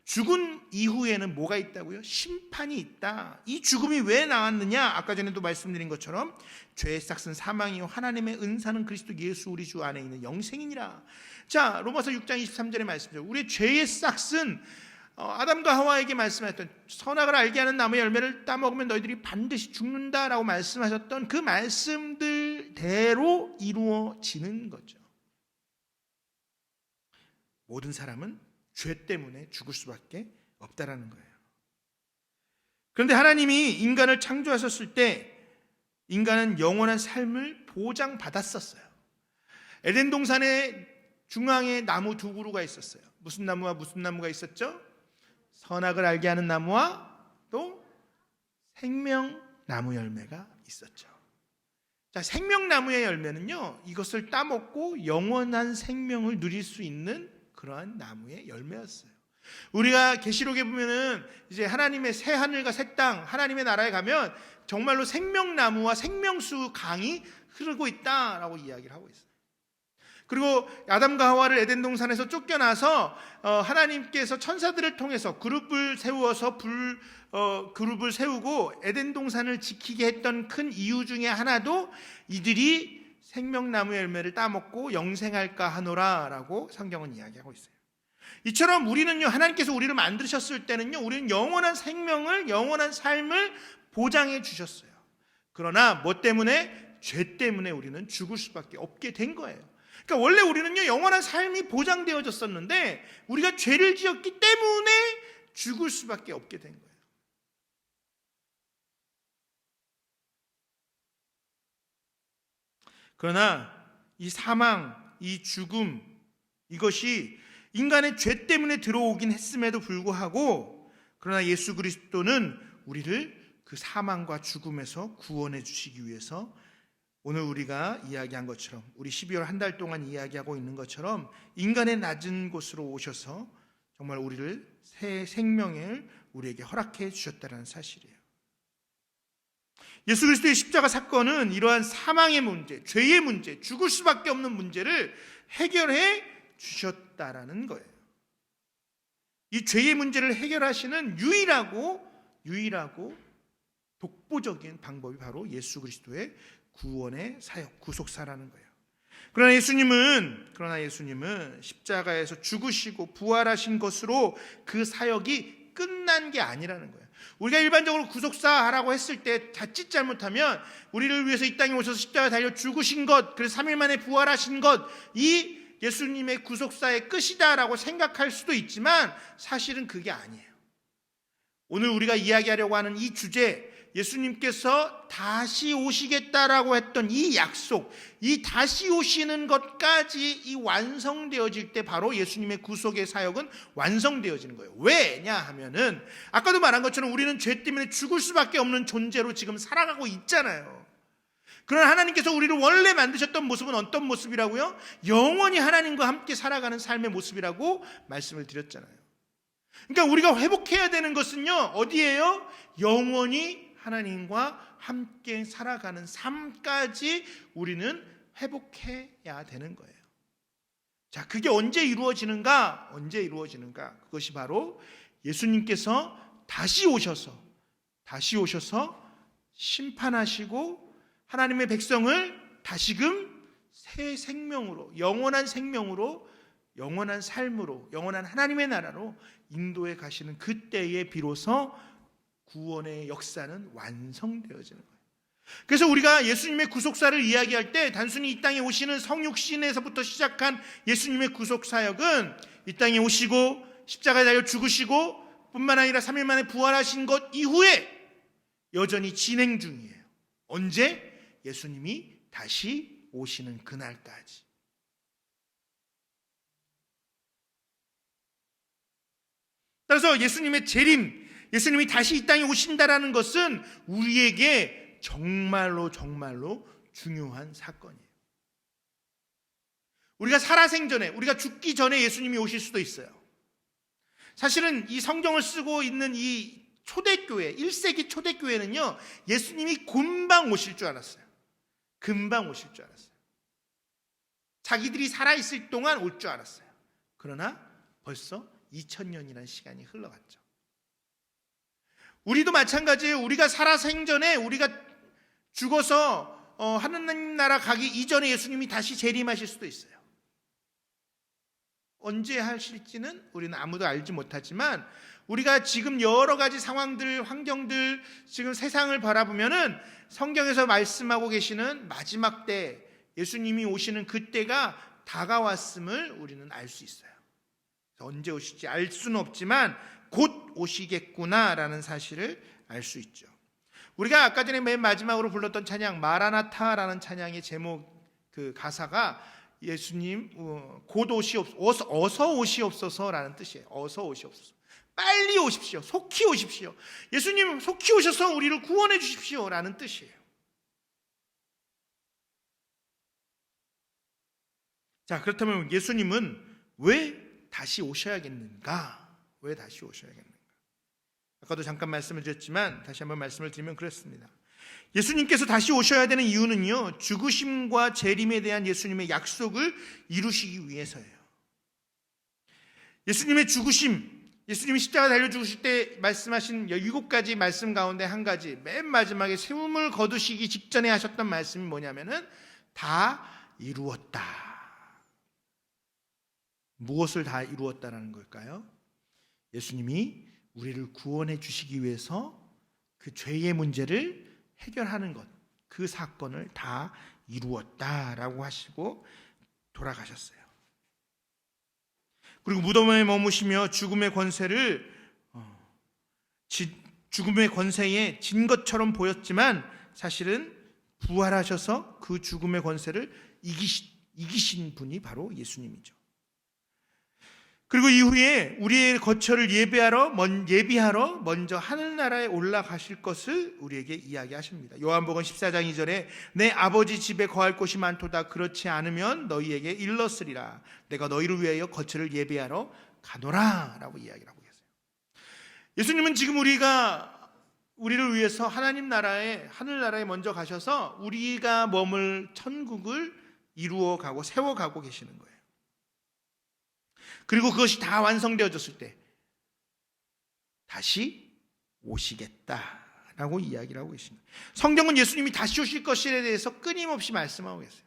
죽은 이후에는 뭐가 있다고요? 심판이 있다. 이 죽음이 왜 나왔느냐? 아까 전에도 말씀드린 것처럼 죄의 싹은 사망이요 하나님의 은사는 그리스도 예수 우리 주 안에 있는 영생이니라. 자, 로마서 6장 23절의 말씀이죠. 우리의 죄의 싹은 아담과 하와에게 말씀하셨던 선악을 알게 하는 나무의 열매를 따먹으면 너희들이 반드시 죽는다라고 말씀하셨던 그 말씀들 뜻대로 이루어지는 거죠. 모든 사람은 죄 때문에 죽을 수밖에 없다라는 거예요. 그런데 하나님이 인간을 창조하셨을 때 인간은 영원한 삶을 보장받았었어요. 에덴 동산의 중앙에 나무 두 그루가 있었어요. 무슨 나무와 무슨 나무가 있었죠? 선악을 알게 하는 나무와 또 생명나무 열매가 있었죠. 자, 생명나무의 열매는요, 이것을 따먹고 영원한 생명을 누릴 수 있는 그러한 나무의 열매였어요. 우리가 계시록에 보면은 이제 하나님의 새 하늘과 새 땅, 하나님의 나라에 가면 정말로 생명나무와 생명수 강이 흐르고 있다라고 이야기를 하고 있어요. 그리고 아담과 하와를 에덴 동산에서 쫓겨나서 하나님께서 천사들을 통해서 그룹을 세워서 그룹을 세우고 에덴 동산을 지키게 했던 큰 이유 중에 하나도 이들이 생명나무의 열매를 따먹고 영생할까 하노라라고 성경은 이야기하고 있어요. 이처럼 우리는요, 하나님께서 우리를 만드셨을 때는요, 우리는 영원한 생명을, 영원한 삶을 보장해 주셨어요. 그러나 뭐 때문에? 죄 때문에 우리는 죽을 수밖에 없게 된 거예요. 그러니까 원래 우리는요, 영원한 삶이 보장되어졌었는데 우리가 죄를 지었기 때문에 죽을 수밖에 없게 된 거예요. 그러나 이 사망, 이 죽음, 이것이 인간의 죄 때문에 들어오긴 했음에도 불구하고, 그러나 예수 그리스도는 우리를 그 사망과 죽음에서 구원해 주시기 위해서 오늘 우리가 이야기한 것처럼, 우리 12월 한 달 동안 이야기하고 있는 것처럼 인간의 낮은 곳으로 오셔서 정말 우리를 새 생명을 우리에게 허락해 주셨다는 사실이에요. 예수 그리스도의 십자가 사건은 이러한 사망의 문제, 죄의 문제, 죽을 수밖에 없는 문제를 해결해 주셨다라는 거예요. 이 죄의 문제를 해결하시는 유일하고 독보적인 방법이 바로 예수 그리스도의 구원의 사역, 구속사라는 거예요. 그러나 예수님은 십자가에서 죽으시고 부활하신 것으로 그 사역이 끝난 게 아니라는 거예요. 우리가 일반적으로 구속사라고 했을 때 자칫 잘못하면 우리를 위해서 이 땅에 오셔서 십자가에 달려 죽으신 것, 그래서 3일 만에 부활하신 것, 이 예수님의 구속사의 끝이다라고 생각할 수도 있지만 사실은 그게 아니에요. 오늘 우리가 이야기하려고 하는 이 주제, 예수님께서 다시 오시겠다라고 했던 이 약속, 이 다시 오시는 것까지 이 완성되어질 때 바로 예수님의 구속의 사역은 완성되어지는 거예요. 왜냐 하면은 아까도 말한 것처럼 우리는 죄 때문에 죽을 수밖에 없는 존재로 지금 살아가고 있잖아요. 그러나 하나님께서 우리를 원래 만드셨던 모습은 어떤 모습이라고요? 영원히 하나님과 함께 살아가는 삶의 모습이라고 말씀을 드렸잖아요. 그러니까 우리가 회복해야 되는 것은요, 어디예요? 영원히 하나님과 함께 살아가는 삶까지 우리는 회복해야 되는 거예요. 자, 그게 언제 이루어지는가? 그것이 바로 예수님께서 다시 오셔서 심판하시고 하나님의 백성을 다시금 새 생명으로, 영원한 생명으로, 영원한 삶으로, 영원한 하나님의 나라로 인도해 가시는 그때에 비로소 구원의 역사는 완성되어지는 거예요. 그래서 우리가 예수님의 구속사를 이야기할 때 단순히 이 땅에 오시는 성육신에서부터 시작한 예수님의 구속사역은 이 땅에 오시고 십자가에 달려 죽으시고 뿐만 아니라 3일 만에 부활하신 것 이후에 여전히 진행 중이에요. 언제? 예수님이 다시 오시는 그날까지. 따라서 예수님의 재림, 예수님이 다시 이 땅에 오신다라는 것은 우리에게 정말로 중요한 사건이에요. 우리가 살아생전에, 우리가 죽기 전에 예수님이 오실 수도 있어요. 사실은 이 성경을 쓰고 있는 이 초대교회, 1세기 초대교회는요, 예수님이 금방 오실 줄 알았어요. 자기들이 살아있을 동안 올 줄 알았어요. 그러나 벌써 2000년이라는 시간이 흘러갔죠. 우리도 마찬가지예요. 우리가 살아생전에, 우리가 죽어서 하느님 나라 가기 이전에 예수님이 다시 재림하실 수도 있어요. 언제 하실지는 우리는 아무도 알지 못하지만 우리가 지금 여러 가지 상황들, 환경들, 지금 세상을 바라보면은 성경에서 말씀하고 계시는 마지막 때, 예수님이 오시는 그때가 다가왔음을 우리는 알 수 있어요. 언제 오실지 알 수는 없지만 곧 오시겠구나라는 사실을 알 수 있죠. 우리가 아까 전에 맨 마지막으로 불렀던 찬양 마라나타라는 찬양의 제목, 그 가사가 예수님 곧 어서 오시옵소서라는 뜻이에요. 어서 오시옵소서. 빨리 오십시오. 속히 오십시오. 예수님 속히 오셔서 우리를 구원해 주십시오라는 뜻이에요. 자, 그렇다면 예수님은 왜 다시 오셔야겠는가? 왜 다시 오셔야겠는가? 아까도 잠깐 말씀을 드렸지만 다시 한번 말씀을 드리면 그렇습니다. 예수님께서 다시 오셔야 되는 이유는요, 죽으심과 재림에 대한 예수님의 약속을 이루시기 위해서예요. 예수님의 죽으심, 예수님이 십자가 달려 죽으실 때 말씀하신 7가지 말씀 가운데 한 가지, 맨 마지막에 숨을 거두시기 직전에 하셨던 말씀이 뭐냐면은 다 이루었다. 무엇을 다 이루었다라는 걸까요? 예수님이 우리를 구원해 주시기 위해서 그 죄의 문제를 해결하는 것, 그 사건을 다 이루었다라고 하시고 돌아가셨어요. 그리고 무덤에 머무시며 죽음의 권세에 진 것처럼 보였지만 사실은 부활하셔서 그 죽음의 권세를 이기신 분이 바로 예수님이죠. 그리고 이후에 우리의 거처를 예비하러 먼저 하늘나라에 올라가실 것을 우리에게 이야기하십니다. 요한복음 14장 2절에 내 아버지 집에 거할 곳이 많도다. 그렇지 않으면 너희에게 일렀으리라. 내가 너희를 위하여 거처를 예비하러 가노라 라고 이야기를 하고 계세요. 예수님은 지금 우리를 위해서 하늘나라에 먼저 가셔서 우리가 머물 천국을 이루어가고 세워가고 계시는 거예요. 그리고 그것이 다 완성되어졌을 때 다시 오시겠다라고 이야기를 하고 계십니다. 성경은 예수님이 다시 오실 것에 대해서 끊임없이 말씀하고 계세요.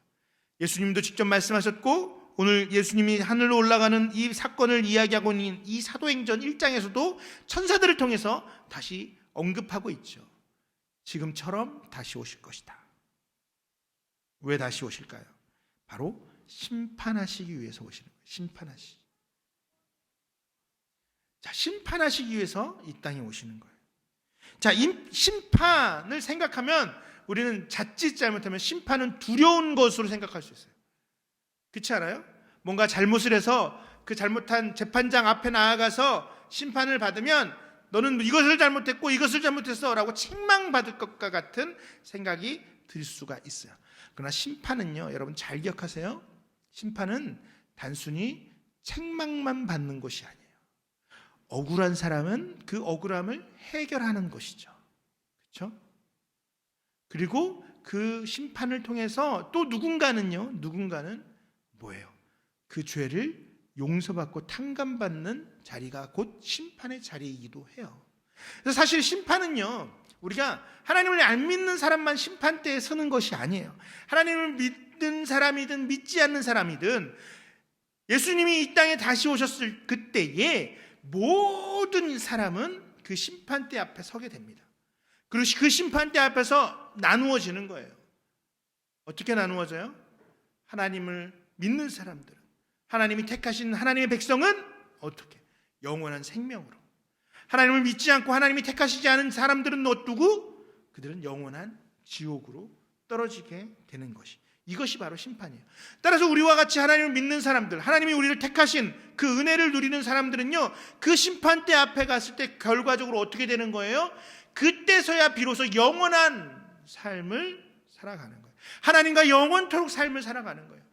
예수님도 직접 말씀하셨고 오늘 예수님이 하늘로 올라가는 이 사건을 이야기하고 있는 이 사도행전 1장에서도 천사들을 통해서 다시 언급하고 있죠. 지금처럼 다시 오실 것이다. 왜 다시 오실까요? 바로 심판하시기 위해서 오시는 거예요. 심판하시기 위해서 이 땅에 오시는 거예요. 자, 이 심판을 생각하면 우리는 자칫 잘못하면 심판은 두려운 것으로 생각할 수 있어요. 그렇지 않아요? 뭔가 잘못을 해서 그 잘못한 재판장 앞에 나아가서 심판을 받으면 너는 이것을 잘못했고 이것을 잘못했어 라고 책망받을 것과 같은 생각이 들 수가 있어요. 그러나 심판은요, 여러분 잘 기억하세요. 심판은 단순히 책망만 받는 것이 아니에요. 억울한 사람은 그 억울함을 해결하는 것이죠. 그렇죠? 그리고 그 심판을 통해서 또 누군가는 뭐예요? 그 죄를 용서받고 탕감받는 자리가 곧 심판의 자리이기도 해요. 그래서 사실 심판은요, 우리가 하나님을 안 믿는 사람만 심판대에 서는 것이 아니에요. 하나님을 믿는 사람이든 믿지 않는 사람이든 예수님이 이 땅에 다시 오셨을 그때에 모든 사람은 그 심판대 앞에 서게 됩니다. 그리고 그 심판대 앞에서 나누어지는 거예요. 어떻게 나누어져요? 하나님을 믿는 사람들은, 하나님이 택하신 하나님의 백성은 어떻게? 영원한 생명으로. 하나님을 믿지 않고 하나님이 택하시지 않은 사람들은 누구? 그들은 영원한 지옥으로 떨어지게 되는 것이, 이것이 바로 심판이에요. 따라서 우리와 같이 하나님을 믿는 사람들, 하나님이 우리를 택하신 그 은혜를 누리는 사람들은요, 그 심판대 앞에 갔을 때 결과적으로 어떻게 되는 거예요? 그때서야 비로소 영원한 삶을 살아가는 거예요. 하나님과 영원토록 삶을 살아가는 거예요.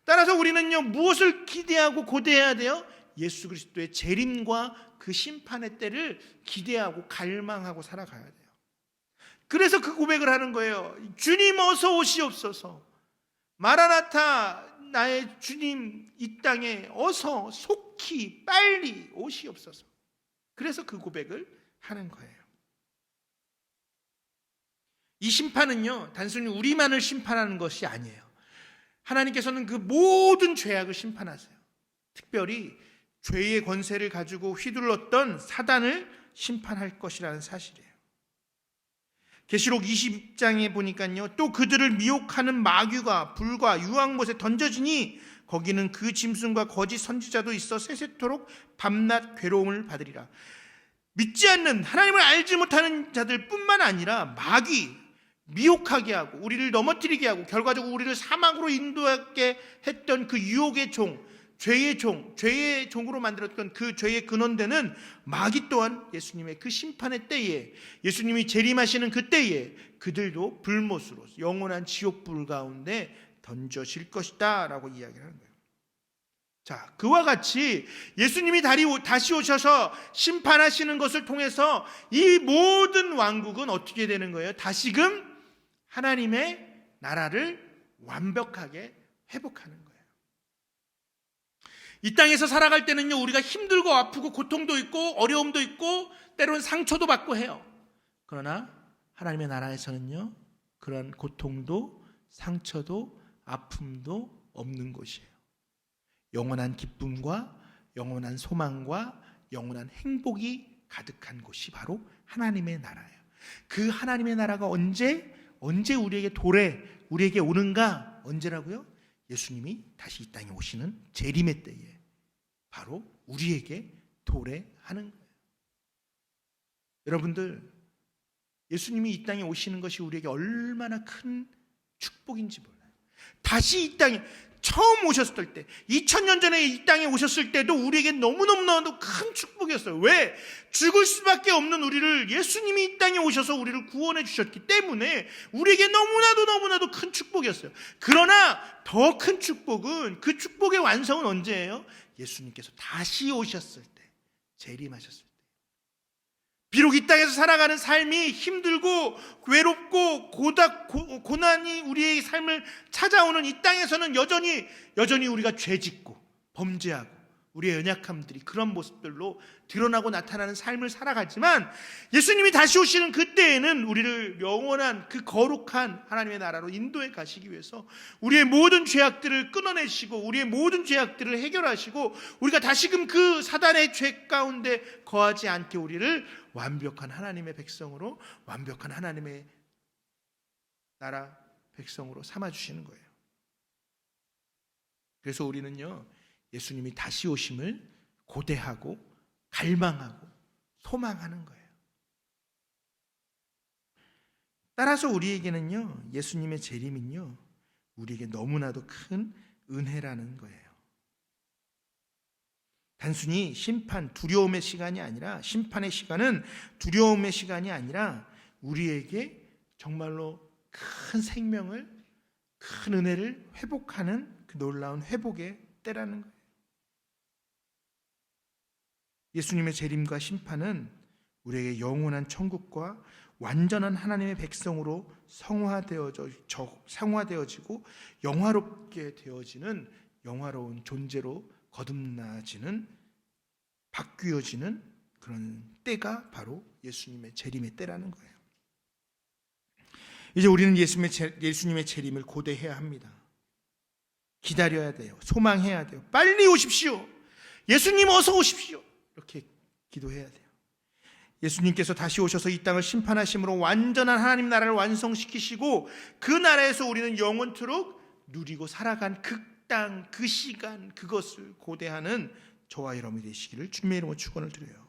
따라서 우리는요, 무엇을 기대하고 고대해야 돼요? 예수 그리스도의 재림과 그 심판의 때를 기대하고 갈망하고 살아가야 돼요. 그래서 그 고백을 하는 거예요. 주님 어서 오시옵소서. 마라나타, 나의 주님 이 땅에 어서 속히 빨리 오시옵소서. 그래서 그 고백을 하는 거예요. 이 심판은요, 단순히 우리만을 심판하는 것이 아니에요. 하나님께서는 그 모든 죄악을 심판하세요. 특별히 죄의 권세를 가지고 휘둘렀던 사단을 심판할 것이라는 사실이에요. 계시록 20장에 보니까요, 또 그들을 미혹하는 마귀가 불과 유황못에 던져지니 거기는 그 짐승과 거짓 선지자도 있어 세세토록 밤낮 괴로움을 받으리라. 믿지 않는, 하나님을 알지 못하는 자들 뿐만 아니라 마귀, 미혹하게 하고 우리를 넘어뜨리게 하고 결과적으로 우리를 사망으로 인도하게 했던 그 유혹의 종, 죄의 종으로 만들었던 그 죄의 근원되는 마귀 또한 예수님의 그 심판의 때에, 예수님이 재림하시는 그 때에 그들도 불못으로 영원한 지옥불 가운데 던져질 것이다 라고 이야기를 하는 거예요. 자, 그와 같이 예수님이 다시 오셔서 심판하시는 것을 통해서 이 모든 왕국은 어떻게 되는 거예요? 다시금 하나님의 나라를 완벽하게 회복하는 거예요. 이 땅에서 살아갈 때는요, 우리가 힘들고 아프고 고통도 있고 어려움도 있고 때로는 상처도 받고 해요. 그러나 하나님의 나라에서는요, 그런 고통도 상처도 아픔도 없는 곳이에요. 영원한 기쁨과 영원한 소망과 영원한 행복이 가득한 곳이 바로 하나님의 나라예요. 그 하나님의 나라가 언제 우리에게 오는가? 언제라고요? 예수님이 다시 이 땅에 오시는 재림의 때에 바로 우리에게 도래하는 거예요. 여러분들, 예수님이 이 땅에 오시는 것이 우리에게 얼마나 큰 축복인지 몰라요. 다시 이 땅에 처음 오셨을 때, 2000년 전에 이 땅에 오셨을 때도 우리에게 너무너무 큰 축복이었어요. 왜? 죽을 수밖에 없는 우리를 예수님이 이 땅에 오셔서 우리를 구원해 주셨기 때문에 우리에게 너무나도 큰 축복이었어요. 그러나 더 큰 축복은, 그 축복의 완성은 언제예요? 예수님께서 다시 오셨을 때, 재림하셨을 때. 비록 이 땅에서 살아가는 삶이 힘들고 외롭고 고난이 우리의 삶을 찾아오는 이 땅에서는 여전히 우리가 죄짓고 범죄하고 우리의 연약함들이 그런 모습들로 드러나고 나타나는 삶을 살아가지만, 예수님이 다시 오시는 그때에는 우리를 영원한 그 거룩한 하나님의 나라로 인도해 가시기 위해서 우리의 모든 죄악들을 끊어내시고 우리의 모든 죄악들을 해결하시고 우리가 다시금 그 사단의 죄 가운데 거하지 않게 우리를 완벽한 하나님의 백성으로, 완벽한 하나님의 나라 백성으로 삼아주시는 거예요. 그래서 우리는요, 예수님이 다시 오심을 고대하고 갈망하고 소망하는 거예요. 따라서 우리에게는요, 예수님의 재림은요, 우리에게 너무나도 큰 은혜라는 거예요. 단순히 두려움의 시간이 아니라, 심판의 시간은 두려움의 시간이 아니라 우리에게 정말로 큰 생명을, 큰 은혜를 회복하는 그 놀라운 회복의 때라는 거예요. 예수님의 재림과 심판은 우리에게 영원한 천국과 완전한 하나님의 백성으로 성화되어지고 영화롭게 되어지는 영화로운 존재로 거듭나지는, 바뀌어지는 그런 때가 바로 예수님의 재림의 때라는 거예요. 이제 우리는 예수님의 재림을 고대해야 합니다. 기다려야 돼요. 소망해야 돼요. 빨리 오십시오. 예수님 어서 오십시오. 이렇게 기도해야 돼요. 예수님께서 다시 오셔서 이 땅을 심판하심으로 완전한 하나님 나라를 완성시키시고 그 나라에서 우리는 영원토록 누리고 살아간 그 땅, 그 시간, 그것을 고대하는 저와 여러분이 되시기를 주님의 이름으로 축원을 드려요.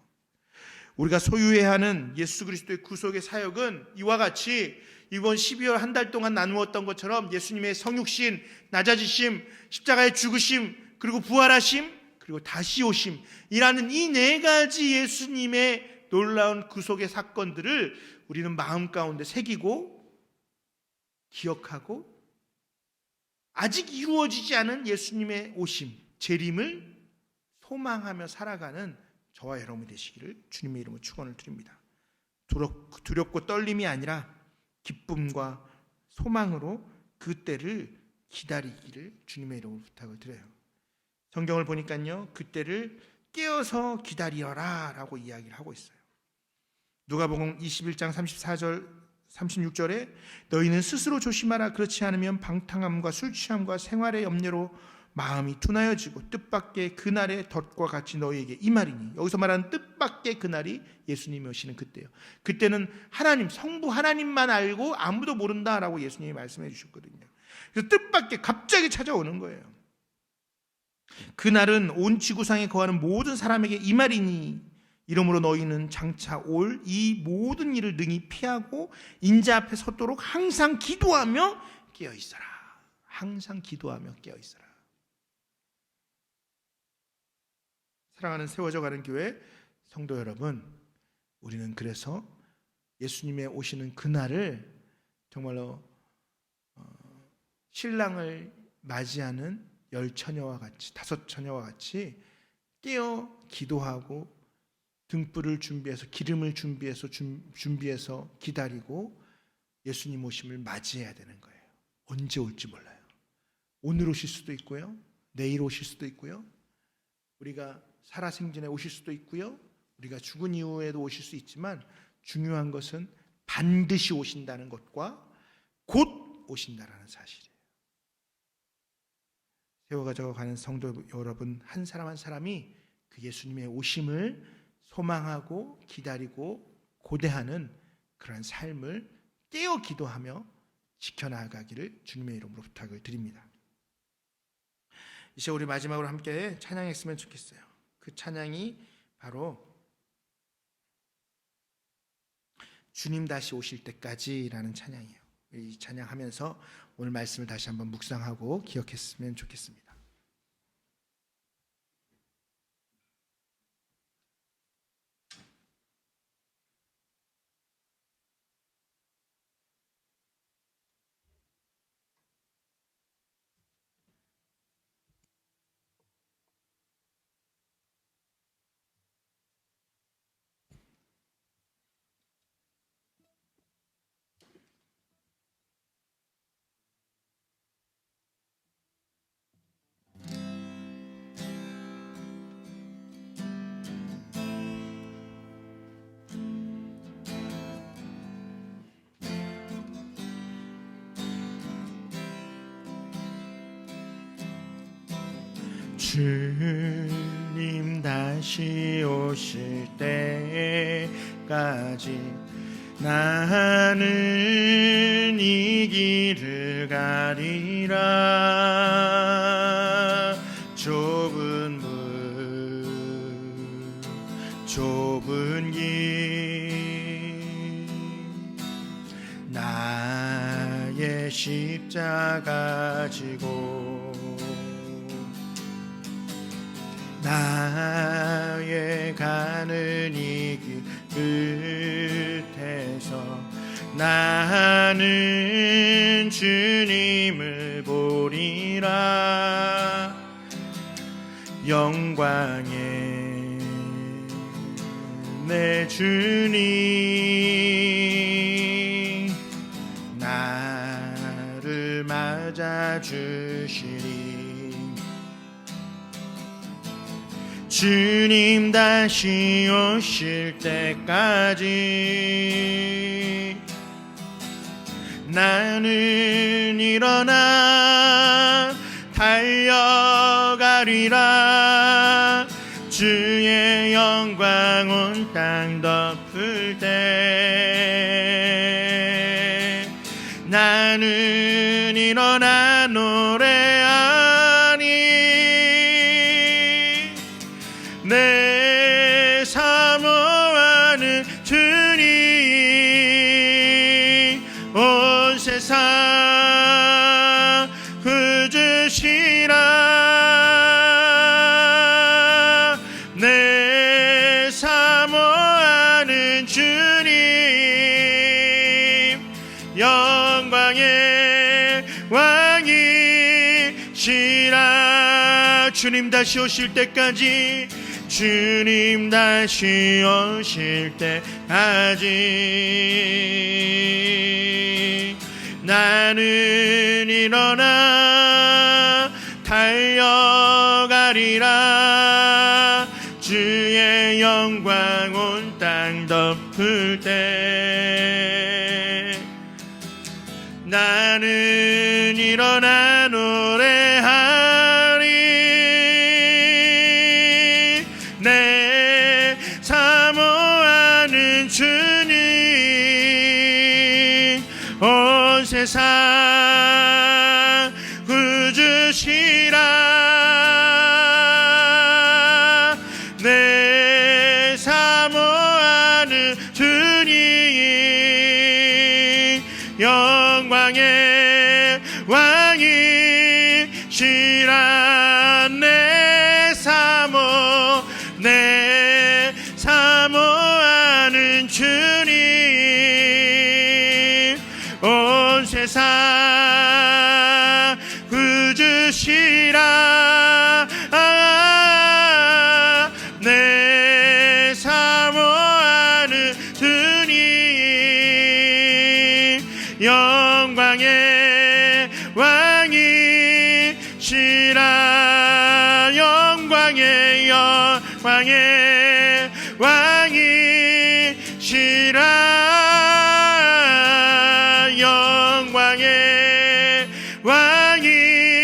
우리가 소유해야 하는 예수 그리스도의 구속의 사역은 이와 같이 이번 12월 한 달 동안 나누었던 것처럼 예수님의 성육신, 낮아지심, 십자가의 죽으심, 그리고 부활하심, 그리고 다시 오심이라는 이 네 가지 예수님의 놀라운 구속의 사건들을 우리는 마음 가운데 새기고 기억하고, 아직 이루어지지 않은 예수님의 오심, 재림을 소망하며 살아가는 저와 여러분이 되시기를 주님의 이름으로 축원을 드립니다. 두렵고 떨림이 아니라 기쁨과 소망으로 그 때를 기다리기를 주님의 이름으로 부탁을 드려요. 성경을 보니까요, 그 때를 깨어서 기다리어라 라고 이야기를 하고 있어요. 누가복음 21장 34절 36절에 너희는 스스로 조심하라. 그렇지 않으면 방탕함과 술취함과 생활의 염려로 마음이 둔하여지고 뜻밖의 그날의 덫과 같이 너희에게 임하리니. 여기서 말하는 뜻밖의 그날이 예수님이 오시는 그때예요. 그때는 하나님, 성부 하나님만 알고 아무도 모른다라고 예수님이 말씀해 주셨거든요. 그래서 뜻밖의 갑자기 찾아오는 거예요. 그날은 온 지구상에 거하는 모든 사람에게 임하리니 이러므로 너희는 장차 올 이 모든 일을 능히 피하고 인자 앞에 섰도록 항상 기도하며 깨어 있어라. 항상 기도하며 깨어 있어라. 사랑하는 세워져가는 교회 성도 여러분, 우리는 그래서 예수님의 오시는 그날을 정말로 신랑을 맞이하는 10처녀와 같이, 5처녀와 같이 깨어 기도하고 등불을 준비해서, 기름을 준비해서 기다리고 예수님 오심을 맞이해야 되는 거예요. 언제 올지 몰라요. 오늘 오실 수도 있고요, 내일 오실 수도 있고요, 우리가 살아생전에 오실 수도 있고요, 우리가 죽은 이후에도 오실 수 있지만 중요한 것은 반드시 오신다는 것과 곧 오신다라는 사실이에요. 세워가져 가는 성도 여러분, 한 사람 한 사람이 그 예수님의 오심을 소망하고 기다리고 고대하는 그런 삶을 깨어 기도하며 지켜나가기를 주님의 이름으로 부탁을 드립니다. 이제 우리 마지막으로 함께 찬양했으면 좋겠어요. 그 찬양이 바로 주님 다시 오실 때까지라는 찬양이에요. 이 찬양하면서 오늘 말씀을 다시 한번 묵상하고 기억했으면 좋겠습니다. 주님 다시 오실 때까지 나는 이 길을 가리라. 좁은 문, 좁은 길, 나의 십자가 지고 나의 가는 이 길 끝에서 나는 주님을 보리라. 영광의 내 주님 나를 맞아주시리. 주님 다시 오실 때까지 나는 일어나 달려가리라. 주의 영광 온 땅 덮을 때 나는 일어나 노래하니. 내 사모하는 주님 온 세상 구주시라. 내 사모하는 주님 영광의 왕이시라. 주님 다시 오실 때까지, 주님 다시 오실 때까지 나는 일어나 달려가리라. 주의 영광 온 땅 덮을 때 나는 일어나 노래하리. 사모하는 주님, 온 세상 구주시라. 내 사모하는 주님, 영광의 왕이시라. 내 사모하는 주님, 온 세상 구주시라. 내 사모하는 주님, 영광의 왕이시라. 영광의 왕이시라. 영광의 왕이시라.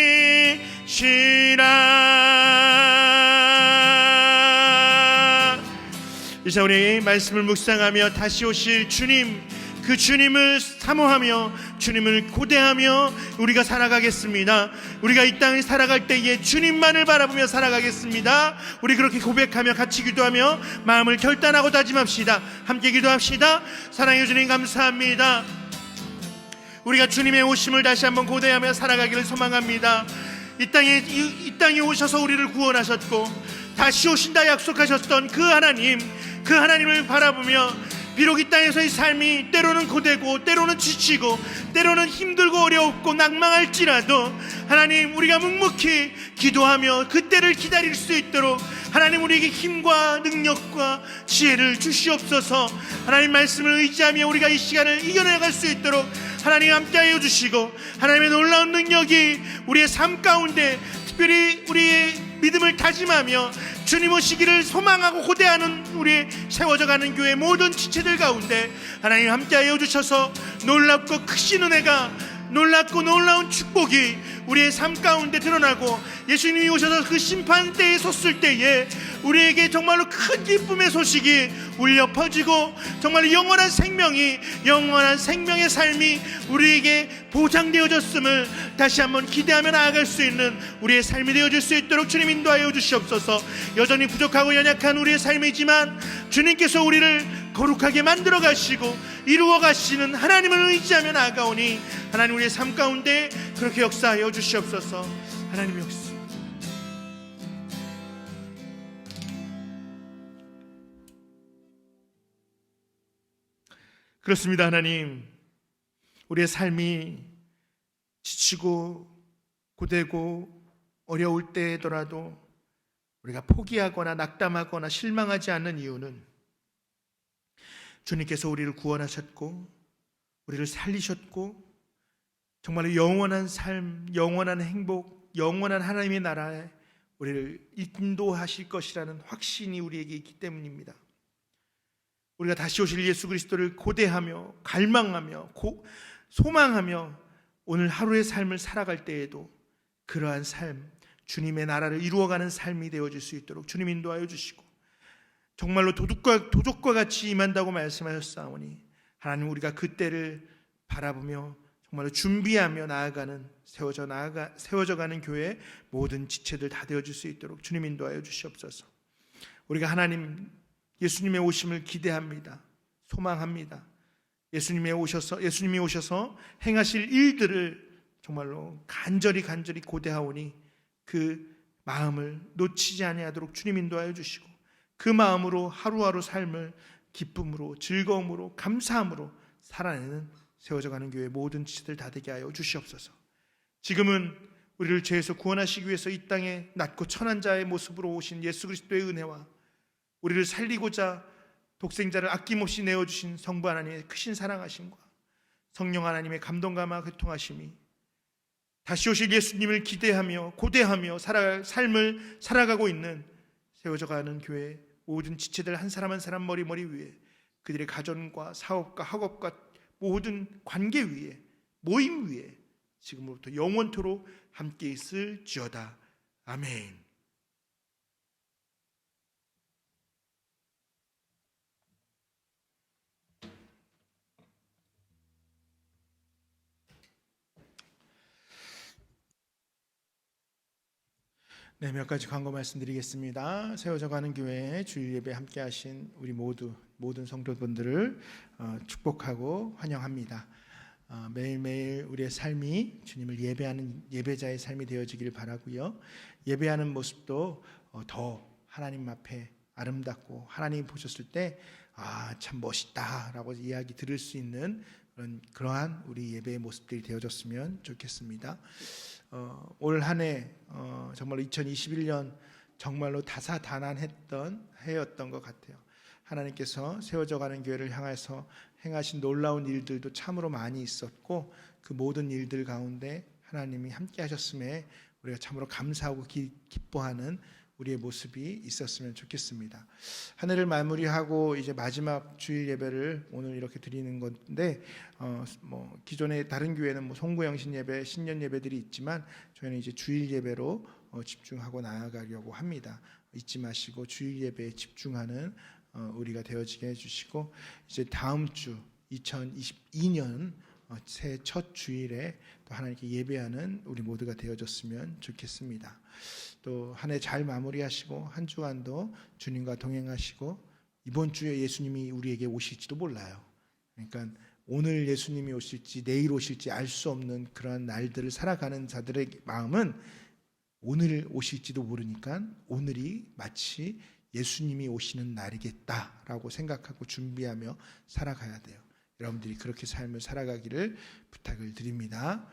이제 우리 말씀을 묵상하며 다시 오실 주님, 그 주님을 사모하며 주님을 고대하며 우리가 살아가겠습니다. 우리가 이 땅을 살아갈 때에 주님만을 바라보며 살아가겠습니다. 우리 그렇게 고백하며 같이 기도하며 마음을 결단하고 다짐합시다. 함께 기도합시다. 사랑해 주님 감사합니다. 우리가 주님의 오심을 다시 한번 고대하며 살아가기를 소망합니다. 이 땅에 오셔서 우리를 구원하셨고 다시 오신다 약속하셨던 그 하나님을 바라보며 비록 이 땅에서의 삶이 때로는 고되고 때로는 지치고 때로는 힘들고 어렵고 낭망할지라도 하나님, 우리가 묵묵히 기도하며 그때를 기다릴 수 있도록 하나님, 우리에게 힘과 능력과 지혜를 주시옵소서. 하나님 말씀을 의지하며 우리가 이 시간을 이겨내갈 수 있도록 하나님 함께하여 주시고, 하나님의 놀라운 능력이 우리의 삶 가운데 특별히 우리의 믿음을 다짐하며 주님 오시기를 소망하고 고대하는 우리 세워져가는 교회 모든 지체들 가운데 하나님 함께하여 주셔서 놀랍고 크신 은혜가, 놀랍고 놀라운 축복이 우리의 삶 가운데 드러나고 예수님이 오셔서 그 심판대에 섰을 때에 우리에게 정말로 큰 기쁨의 소식이 울려 퍼지고 정말 영원한 생명의 삶이 우리에게 보장되어졌음을 다시 한번 기대하며 나아갈 수 있는 우리의 삶이 되어질 수 있도록 주님 인도하여 주시옵소서. 여전히 부족하고 연약한 우리의 삶이지만 주님께서 우리를 거룩하게 만들어 가시고 이루어 가시는 하나님을 의지하며 나아가오니 하나님, 우리의 삶 가운데 그렇게 역사하여 주시옵소서. 하나님 역사. 그렇습니다. 하나님, 우리의 삶이 지치고 고되고 어려울 때더라도 우리가 포기하거나 낙담하거나 실망하지 않는 이유는 주님께서 우리를 구원하셨고 우리를 살리셨고 정말로 영원한 삶, 영원한 행복, 영원한 하나님의 나라에 우리를 인도하실 것이라는 확신이 우리에게 있기 때문입니다. 우리가 다시 오실 예수 그리스도를 고대하며 갈망하며 소망하며 오늘 하루의 삶을 살아갈 때에도 그러한 삶, 주님의 나라를 이루어가는 삶이 되어질 수 있도록 주님 인도하여 주시고 정말로 도둑과 같이 임한다고 말씀하셨사오니 하나님, 우리가 그때를 바라보며 정말로 준비하며 나아가는 세워져가는 교회 모든 지체들 다 되어질 수 있도록 주님 인도하여 주시옵소서. 우리가 하나님 예수님의 오심을 기대합니다. 소망합니다. 예수님이 오셔서 행하실 일들을 정말로 간절히 고대하오니 그 마음을 놓치지 아니하도록 주님 인도하여 주시고 그 마음으로 하루하루 삶을 기쁨으로 즐거움으로 감사함으로 살아내는 세워져가는 교회 모든 지체들 다 되게 하여 주시옵소서. 지금은 우리를 죄에서 구원하시기 위해서 이 땅에 낮고 천한 자의 모습으로 오신 예수 그리스도의 은혜와 우리를 살리고자 독생자를 아낌없이 내어주신 성부 하나님의 크신 사랑하심과 성령 하나님의 감동감과 교통하심이 다시 오실 예수님을 기대하며 고대하며 삶을 살아가고 있는 세워져가는 교회 모든 지체들 한 사람 한 사람 머리 위에 그들의 가정과 사업과 학업과 모든 관계 위에 모임 위에 지금부터 영원토록 함께 있을지어다. 아멘. 네, 몇 가지 광고 말씀드리겠습니다. 세워져가는 교회 주일 예배 함께하신 우리 모든 성도분들을 축복하고 환영합니다. 매일매일 우리의 삶이 주님을 예배하는 예배자의 삶이 되어지길 바라고요. 예배하는 모습도 더 하나님 앞에 아름답고 하나님 보셨을 때 참 멋있다라고 이야기 들을 수 있는 그러한 우리 예배의 모습들이 되어졌으면 좋겠습니다. 올 한 해 정말로 2021년 정말로 다사다난했던 해였던 것 같아요. 하나님께서 세워져가는 교회를 향해서 행하신 놀라운 일들도 참으로 많이 있었고 그 모든 일들 가운데 하나님이 함께 하셨음에 우리가 참으로 감사하고 기뻐하는 우리의 모습이 있었으면 좋겠습니다. 한 해를 마무리하고 이제 마지막 주일 예배를 오늘 이렇게 드리는 건데 기존의 다른 교회는 송구영신 예배, 신년 예배들이 있지만 저희는 이제 주일 예배로 집중하고 나아가려고 합니다. 잊지 마시고 주일 예배에 집중하는 우리가 되어지게 해주시고 이제 다음 주 2022년 새해 첫 주일에 또 하나님께 예배하는 우리 모두가 되어졌으면 좋겠습니다. 또 한 해 잘 마무리하시고 한 주간도 주님과 동행하시고 이번 주에 예수님이 우리에게 오실지도 몰라요. 그러니까 오늘 예수님이 오실지 내일 오실지 알 수 없는 그러한 날들을 살아가는 자들의 마음은 오늘 오실지도 모르니까 오늘이 마치 예수님이 오시는 날이겠다라고 생각하고 준비하며 살아가야 돼요. 여러분들이 그렇게 삶을 살아가기를 부탁을 드립니다.